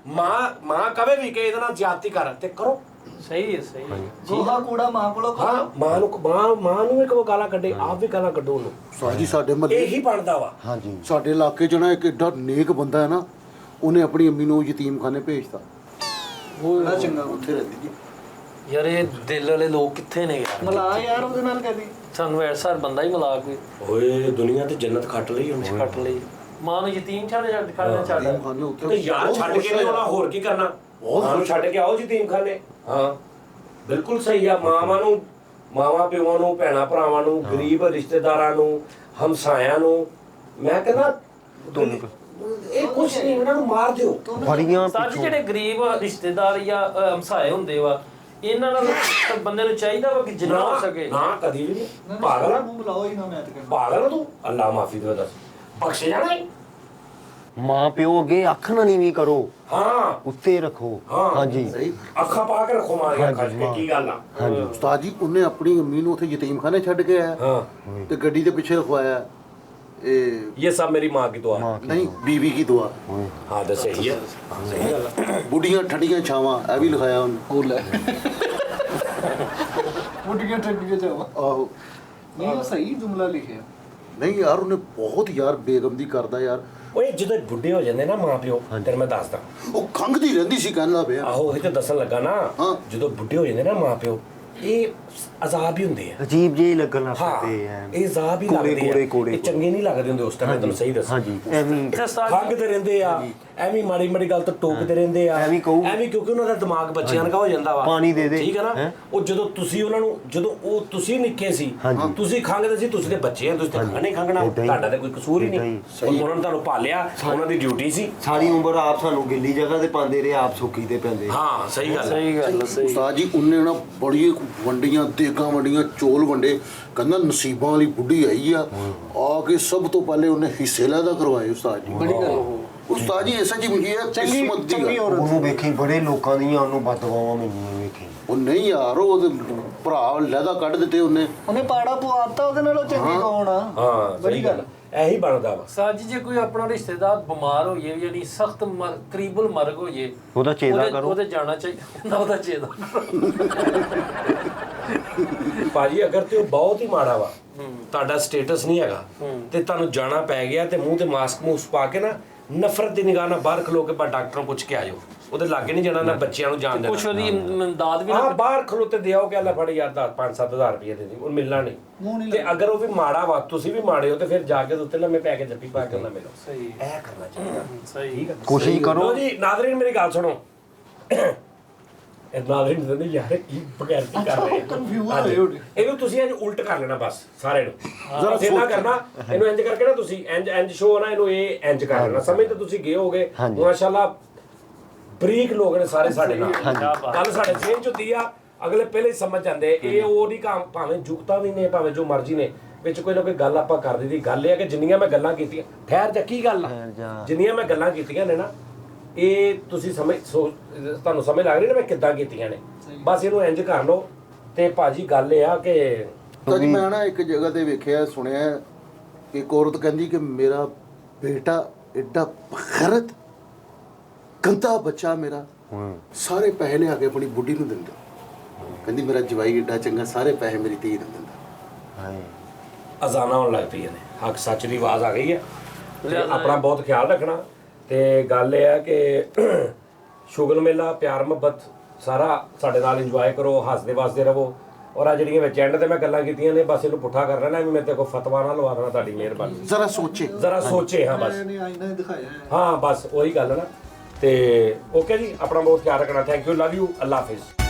ਮਾਂ ਕਵੇ ਵੀ ਕਿ ਇਹਦੇ ਨਾਲ ਜ਼ਿਆਦਤੀ ਕਰ ਤੇ ਕਰੋ। ਸਹੀ ਹੈ, ਸਹੀ ਹੈ। ਗੋਹਾ ਕੂੜਾ ਮਾਂ ਕੋਲੋਂ ਖਾ। ਹਾਂ ਮਾਂ ਨੂੰ ਵੀ ਕੋ ਗਾਲਾਂ ਕੱਢੇ, ਆਪ ਵੀ ਗਾਲਾਂ ਕੱਢੋ ਉਹਨੂੰ। ਉਸਤਾਦ ਜੀ ਸਾਡੇ ਮਹੱਲੇ ਇਹੀ ਬਣਦਾ ਵਾ। ਹਾਂਜੀ। ਸਾਡੇ ਇਲਾਕੇ 'ਚ ਨਾ ਇੱਕ ਏਡਾ ਨੇਕ ਬੰਦਾ ਹੈ ਨਾ, ਉਹਨੇ ਆਪਣੀ ਅੰਮੀ ਨੂੰ ਯਤੀਮਖਾਨੇ ਭੇਜਤਾ। ਉਹ ਬੜਾ ਚੰਗਾ ਉੱਥੇ ਰਹਿੰਦੀ ਜੀ। ਯਾਰ ਇਹ ਦਿਲ ਵਾਲੇ ਲੋਕ ਕਿੱਥੇ ਨੇ ਯਾਰ? ਮਲਾ ਯਾਰ ਉਹਦੇ ਨਾਲ ਕਹਦੀ ਸਾਨੂੰ ਐਸਾ ਬੰਦਾ ਹੀ ਮਿਲਾ ਕੋਈ ਓਏ ਦੁਨੀਆ ਤੇ ਜੰਨਤ ਖੱਟ ਲਈ ਉਹਨੇ। ਕੱਟ ਲਈ। ਮਾਂ ਨੂੰ ਯਤੀਮ ਛੱਡ ਖੜਨਾ ਛੱਡ। ਯਤੀਮਖਾਨੇ ਉੱਥੇ ਤੇ ਯਾਰ ਛੱਡ ਕੇ ਨਹੀਂ ਆਉਣਾ, ਹੋਰ ਕੀ ਕਰਨਾ? ਮਾਂ ਨੂੰ ਛੱਡ ਕੇ ਆਓ ਯਤੀਮਖਾਨੇ। ਹਾਂ ਬਿਲਕੁਲ ਸਹੀ ਆ। ਮਾਵਾਂ ਪਿਓਾਂ ਨੂੰ, ਭੈਣਾਂ ਭਰਾਵਾਂ ਨੂੰ, ਗਰੀਬ ਰਿਸ਼ਤੇਦਾਰਾਂ ਨੂੰ, ਹਮਸਾਇਆਂ ਨੂੰ, ਮੈਂ ਕਹਿੰਦਾ ਇਹ ਕੁਛ ਨਹੀਂ, ਇਹਨਾਂ ਨੂੰ ਮਾਰ ਦਿਓ। ਬੜੀਆਂ ਸਾਡੀ ਜਿਹੜੇ ਗਰੀਬ ਰਿਸ਼ਤੇਦਾਰ ਜਾਂ ਹਮਸਾਏ ਹੁੰਦੇ ਵਾ, ਇਹਨਾਂ ਨਾਲ ਤਾਂ ਬੰਦੇ ਨੂੰ ਚਾਹੀਦਾ ਵਾ ਕਿ ਜਿੰਨਾ ਹੋ ਸਕੇ। ਨਾ ਕਦੀ ਵੀ ਨਹੀਂ। ਪਾਗਲ ਆ, ਮੂੰਹ ਬੁਲਾਓ ਹੀ ਨਾ, ਮੈਂ ਤੇ ਕਹਿੰਦਾ ਪਾਗਲ ਆ ਤੂੰ। ਅੱਲਾ ਮਾਫੀ ਦੇ, ਦੱਸ ਬਖਸ਼ੇ ਜਾਣਾ ਹੀ। ਮਾਂ ਪਿਓ ਅੱਗੇ ਅੱਖ ਨਾ ਨੀਵੀਂ ਕਰੋ, ਹਾਂ ਉੱਤੇ ਰੱਖੋ। ਹਾਂ। ਹਾਂਜੀ। ਸਹੀ। ਅੱਖਾਂ ਪਾ ਕੇ ਰੱਖੋ ਮਾਰ ਕੇ ਅੱਖਾਂ 'ਚ ਕਿ ਕੀ ਗੱਲ ਆ। ਉਸਤਾਦ ਜੀ ਉਹਨੇ ਆਪਣੀ ਅੰਮੀ ਨੂੰ ਉੱਥੇ ਯਤੀਮਖਾਨੇ ਛੱਡ ਕੇ ਆਇਆ ਹਾਂ ਤੇ ਗੱਡੀ ਦੇ ਪਿੱਛੇ ਰਖਵਾਇਆ। ਇਹ ये सब मेरी माँ की दुआ। ਨਹੀਂ ਬੀਵੀ ਕੀ ਦੁਆ। हाँ तो सही है, सही गल है। ਬੁੱਢੀਆਂ ਠੰਡੀਆਂ ਛਾਵਾਂ ਇਹ ਵੀ ਲਿਖਾਇਆ ਉਹਨੇ। ਉਹ ਲੈ ਮੁੱਢੀਆਂ ਠੱਡੀਆਂ ਜਾਵਾ। ਆਹੋ ਨਹੀਂ ਉਹ ਸਹੀ ਜੁਮਲਾ ਲਿਖਿਆ। ਨਹੀਂ ਯਾਰ ਉਹਨੇ ਬਹੁਤ ਯਾਰ ਬੇਗਮਦੀ ਕਰਦਾ ਯਾਰ। ओए ਜਦੋਂ ਬੁੱਢੇ ਹੋ ਜਾਂਦੇ ਨਾ ਮਾਂ ਪਿਓ, ਤੇਰੇ ਮੈਂ ਦੱਸਦਾ। ਉਹ ਖੰਘਦੀ ਰਹਿੰਦੀ ਸੀ ਕਹਿੰਦਾ ਪਿਆ। ਆਹੋ ਉਹੀ ਤਾਂ ਦੱਸਣ ਲੱਗਾ ਨਾ। ਹਾਂ। ਜਦੋਂ ਬੁੱਢੇ ਹੋ ਜਾਂਦੇ ਨਾ ਮਾਂ ਪਿਓ, ਇਹ ਅਜ਼ਾਬ ਹੀ ਹੁੰਦੇ ਆ। ਅਜੀਬ ਜਿਹੇ ਲੱਗਣ ਲੱਗ ਹਾਂ ਪਏ ਐ। ਇਹ ਅਜ਼ਾਬ ਹੀ ਕੋੜੇ, ਲੱਗਦੇ ਆ। ਕੋੜੇ, ਇਹ ਚੰਗੇ ਨਹੀਂ ਲੱਗਦੇ ਹੁੰਦੇ ਉਸ ਟਾਈਮ, ਤੁਹਾਨੂੰ ਸਹੀ ਦੱਸਾਂ। ਹਾਂਜੀ ਐਵੇਂ ਅੱਛਾ ਉਸਤਾਦ ਖੰਗਦੇ ਰਹਿੰਦੇ ਆ, ਐਵੇਂ ਮਾੜੀ ਮਾੜੀ ਗੱਲ ਤੋਂ ਟੋਕਦੇ ਰਹਿੰਦੇ ਆ, ਐਵੇਂ ਕਹੂ। ਐਵੇਂ ਕਿਉਂਕਿ ਉਹਨਾਂ ਦਾ ਦਿਮਾਗ ਬੱਚਿਆਂ ਵਰਗਾ ਹੋ ਜਾਂਦਾ ਵਾ। ਪਾਣੀ ਦੇ ਦੇ। ਠੀਕ ਹੈ ਨਾ। ਹੈਂ? ਉਹ ਜਦੋਂ ਤੁਸੀਂ ਉਹਨਾਂ ਨੂੰ, ਜਦੋਂ ਉਹ ਤੁਸੀਂ ਨਿੱਕੇ ਸੀ, ਹਾਂਜੀ। ਤੁਸੀਂ ਖੰਗਦੇ ਸੀ, ਤੁਸੀਂ ਤੇ ਬੱਚੇ ਆ, ਤੁਸੀਂ ਤੇ ਖੰਗਣਾ ਹੀ ਖੰਗਣਾ, ਏਦਾਂ ਹੀ। ਤੁਹਾਡਾ ਤੇ ਕੋਈ ਕਸੂਰ ਹੀ ਏਦਾਂ ਨਹੀਂ। ਹੀ। ਉਹਨਾਂ ਨੇ ਤੁਹਾਨੂੰ ਪਾਲਿਆ, ਉਹਨਾਂ ਦੀ ਡਿਊਟੀ ਸੀ। ਸਾਰੀ ਉਮਰ ਆਪ ਸਾਨੂੰ ਗਿੱਲੀ ਜਗ੍ਹਾ ਤੇ ਪਾਉਂਦੇ ਰਹੇ, ਆਪ ਸੁੱਕੀ ਤੇ ਪੈਂਦੇ। ਹਾਂ ਸਹੀ ਗੱਲ ਹੈ। ਸਹੀ ਗੱਲ, ਸਹੀ। ਉਸਤਾਦ ਜੀ ਉਹਨੇ ਨਾ ਬੜੀ ਵੰਡੀਆਂ ਦੇਗਾਂ ਵੰਡੀਆਂ ਚੋਲ ਵੰਡੇ। ਕਹਿੰਦਾ ਨਸੀਬਾਂ ਵਾਲੀ ਬੁੱਢੀ ਆਈ ਆ ਕੇ ਸਭ ਤੋਂ ਪਹਿਲੇ ਉਹਨੇ ਹਿੱਸੇ ਲੈਦਾ ਕਰਵਾਏ ਉਸਤਾਦ ਜੀ। ਬੜੀ ਗੱਲ ਉਸਤਾਦ ਜੀ ਐਸਾ ਜੀ ਮਿਲੀ ਹੈ ਕਿਸਮਤ ਦੀ ਚੰਗੀ ਗੱਲ। ਔਰਤ। ਉਹਨੂੰ ਵੇਖੀ ਬੜੇ ਲੋਕਾਂ ਦੀਆਂ ਉਹਨੂੰ ਬਦਦੁਆਵਾਂ ਮਿਲੀਆਂ ਵੇਖੀ। ਉਹ ਨਹੀਂ ਯਾਰ ਉਹਦੇ ਭਰਾ ਲੈਦਾ ਕੱਢ ਦਿੱਤੇ ਉਹਨੇ। ਉਹਨੇ ਪਾੜਾ ਪਵਾਤਾ ਉਹਦੇ ਨਾਲੋਂ ਚੰਗੀ ਕੌਣ ਆ? ਹਾਂ ਬੜੀ ਸਹੀ ਗੱਲ। ਗੱਲ, ਇਹੀ ਬਣਦਾ ਵਾ। ਸਾਜੀ ਜੇ ਕੋਈ ਆਪਣਾ ਰਿਸ਼ਤੇਦਾਰ ਬਿਮਾਰ ਹੋ ਜਾਏ, ਯਾਨੀ ਸਖਤ ਕਰੀਬੁਲ ਮਰਗ ਹੋ ਜਾਏ, ਉਹਦਾ ਚੇਤਾ ਕਰੋ। ਉਹਦੇ ਜਾਣਾ ਚਾਹੀਦਾ, ਉਹਦਾ ਚੇਤਾ। ਭਾਜੀ ਅਗਰ ਤੇ ਉਹ ਬਹੁਤ ਹੀ ਮਾੜਾ ਵਾ, ਤੁਹਾਡਾ ਸਟੇਟਸ ਨਹੀਂ ਹੈਗਾ, ਤੇ ਤੁਹਾਨੂੰ ਜਾਣਾ ਪੈ ਗਿਆ, ਤੇ ਮੂੰਹ ਤੇ ਮਾਸਕ ਮੂਸ ਪਾ ਕੇ ਨਾ ਨਫ਼ਰਤ ਦੀ ਨਿਗਾਹ ਨਾਲ ਬਾਹਰ ਖਲੋ ਕੇ ਡਾਕਟਰ ਨੂੰ ਪੁੱਛ ਕੇ ਆ ਜਾਓ। ਉਹਦੇ ਲਾਗੇ ਨਹੀਂ ਜਾਣਾ, ਨਾ ਬੱਚਿਆਂ ਨੂੰ ਜਾਣ ਕੁਛ ਦੇਣਾ। ਉਹਦੀ ਇਮਦਾਦ ਵੀ ਹਾਂ ਨਾ। ਬਾਹਰ ਖਲੋਤੇ ਦਿਓ ਕਿ ਅੱਲਾ ਫੜ ਯਾਰ 5-7 ਹਜ਼ਾਰ ਰੁਪਏ ਦੇ ਦੇ, ਉਹ ਮਿਲਣਾ ਮੂੰਹ ਨਹੀਂ। ਨਹੀਂ ਤੇ ਅਗਰ ਉਹ ਵੀ ਮਾੜਾ ਵਾ, ਤੁਸੀਂ ਵੀ ਮਾੜੇ ਹੋ, ਤੇ ਫਿਰ ਜਾ ਕੇ ਉੱਤੇ ਲੰਮੇ ਪੈ ਕੇ ਜੱਫੀ ਪਾ ਕੇ ਉਹਨਾਂ ਮਿਲੋ। ਸਹੀ ਇਹ ਕਰਨਾ ਚਾਹੀਦਾ। ਸਹੀ। ਠੀਕ ਹੈ। ਕੋਸ਼ਿਸ਼ ਕਰੋ। ਲਓ ਜੀ ਨਾਜ਼ਰੀਨ ਮੇਰੀ ਗੱਲ ਸੁਣੋ। ਇਹ ਨਾਜ਼ਰੀਨ ਕਹਿੰਦੇ ਯਾਰ ਕੀ ਬਗੈਰ ਕੀ ਕਰ ਰਹੇ confuse ਹਾਂਜੀ। ਹੋਏ ਹੋਣੇ। ਇਹਨੂੰ ਤੁਸੀਂ ਅੱਜ ਉਲਟ ਕਰ ਲੈਣਾ ਬਸ ਸਾਰੇ ਨੂੰ। ਜ਼ਰਾ ਸੇਨਾ ਕਰਨਾ, ਇਹਨੂੰ ਇੰਜ ਕਰਕੇ ਨਾ ਤੁਸੀਂ ਇੰਜ ਸ਼ੋ ਨਾ, ਇਹਨੂੰ ਇਹ ਇੰਜ ਕਰ ਲੈਣਾ। ਸਮਝ ਤੇ ਤੁਸੀਂ ਗਏ ਹੋਗੇ ਮਾਸ਼ਾਅੱਲਾ। ਬਰੀਕ ਲੋਕ ਨੇ ਸਾਰੇ ਸਾਡੇ ਨਾਲ। ਕੱਲ ਸਾਡੇ ਸੇਨ ਚੁੱਤੀ ਆ, ਅਗਲੇ ਪਹਿਲੇ ਹੀ ਸਮਝ ਜਾਂਦੇ। ਇਹ ਉਹ ਨਹੀਂ ਕੰਮ, ਭਾਵੇਂ ਜੁਗਤਾ ਵੀ ਨੇ, ਭਾਵੇਂ ਜੋ ਮਰਜ਼ੀ ਨੇ, ਵਿੱਚ ਕੋਈ ਨਾ ਕੋਈ ਗੱਲ ਆਪਾਂ ਕਰ ਦਿੱਤੀ। ਗੱਲ ਇਹ ਹੈ ਕਿ ਜਿੰਨੀਆਂ ਮੈਂ ਗੱਲਾਂ ਕੀਤੀਆਂ, ਠਹਿਰ ਜਾ ਕੀ ਗੱਲ ਆ, ਜਿੰਨੀਆਂ ਮੈਂ ਗੱਲਾਂ ਕੀਤੀਆਂ ਨੇ ਨਾ, ਇਹ ਤੁਸੀਂ ਤੁਹਾਨੂੰ ਸਮਝ ਲੱਗ ਰਹੀ ਨਾ ਮੈਂ ਕਿੱਦਾਂ ਕੀਤੀਆਂ ਨੇ। ਬਸ ਇਹਨੂੰ ਇੰਜ ਕਰ ਲਓ। ਤੇ ਭਾਜੀ ਗੱਲ ਇਹ ਆ ਕਿ ਤਾਂ ਜੀ ਮੈਂ ਨਾ ਇੱਕ ਜਗ੍ਹਾ ਤੇ ਵੇਖਿਆ ਸੁਣਿਆ ਕਿ ਇੱਕ ਔਰਤ ਕਹਿੰਦੀ ਕਿ ਮੇਰਾ ਬੇਟਾ ਐਡਾ ਬਖਰਤ ਗੰਦਾ ਬੱਚਾ ਮੇਰਾ, ਸਾਰੇ ਪੈਸੇ ਲਿਆ ਕੇ ਆਪਣੀ ਬੁੱਢੀ ਨੂੰ ਦਿੰਦਾ। ਕਹਿੰਦੀ ਮੇਰਾ ਜਵਾਈ ਐਡਾ ਚੰਗਾ, ਸਾਰੇ ਪੈਸੇ ਮੇਰੀ ਧੀ ਨੂੰ ਦਿੰਦਾ। ਅਜ਼ਾਨਾਂ ਹੋਣ ਲੱਗ ਪਈਆਂ ਨੇ, ਹੱਕ ਸੱਚ ਦੀ ਆਵਾਜ਼ ਆ ਗਈ ਹੈ। ਤੇ ਆਪਣਾ ਬਹੁਤ ਖਿਆਲ ਰੱਖਣਾ। ਤੇ ਗੱਲ ਇਹ ਹੈ ਕਿ ਸ਼ੁਗਲ ਮੇਲਾ, ਪਿਆਰ ਮੁਹੱਬਤ ਸਾਰਾ ਸਾਡੇ ਨਾਲ ਇੰਜੋਏ ਕਰੋ, ਹੱਸਦੇ ਵਸਦੇ ਰਹੋ। ਔਰ ਆ ਜਿਹੜੀਆਂ ਵਿੱਚ ਐਂਡ ਤੇ ਮੈਂ ਗੱਲਾਂ ਕੀਤੀਆਂ ਨੇ, ਬਸ ਇਹਨੂੰ ਪੁੱਠਾ ਕਰ ਲੈਣਾ। ਮੈਂ ਤੇ ਕੋਈ ਫਤਵਾ ਨਾ ਲਵਾ ਦੇਣਾ, ਤੁਹਾਡੀ ਮਿਹਰਬਾਨੀ। ਜ਼ਰਾ ਸੋਚੇ। ਜ਼ਰਾ ਸੋਚੇ। ਹਾਂ ਬਸ, ਇਹਨੇ ਆਇਨਾ ਹੀ ਦਿਖਾਇਆ ਹੈ। ਹਾਂ ਬਸ ਉਹੀ ਗੱਲ ਹੈ ਨਾ। ਤੇ ਓਕੇ ਜੀ, ਆਪਣਾ ਬਹੁਤ ਖਿਆਲ ਰੱਖਣਾ। Thank you, love you, Allah Hafiz.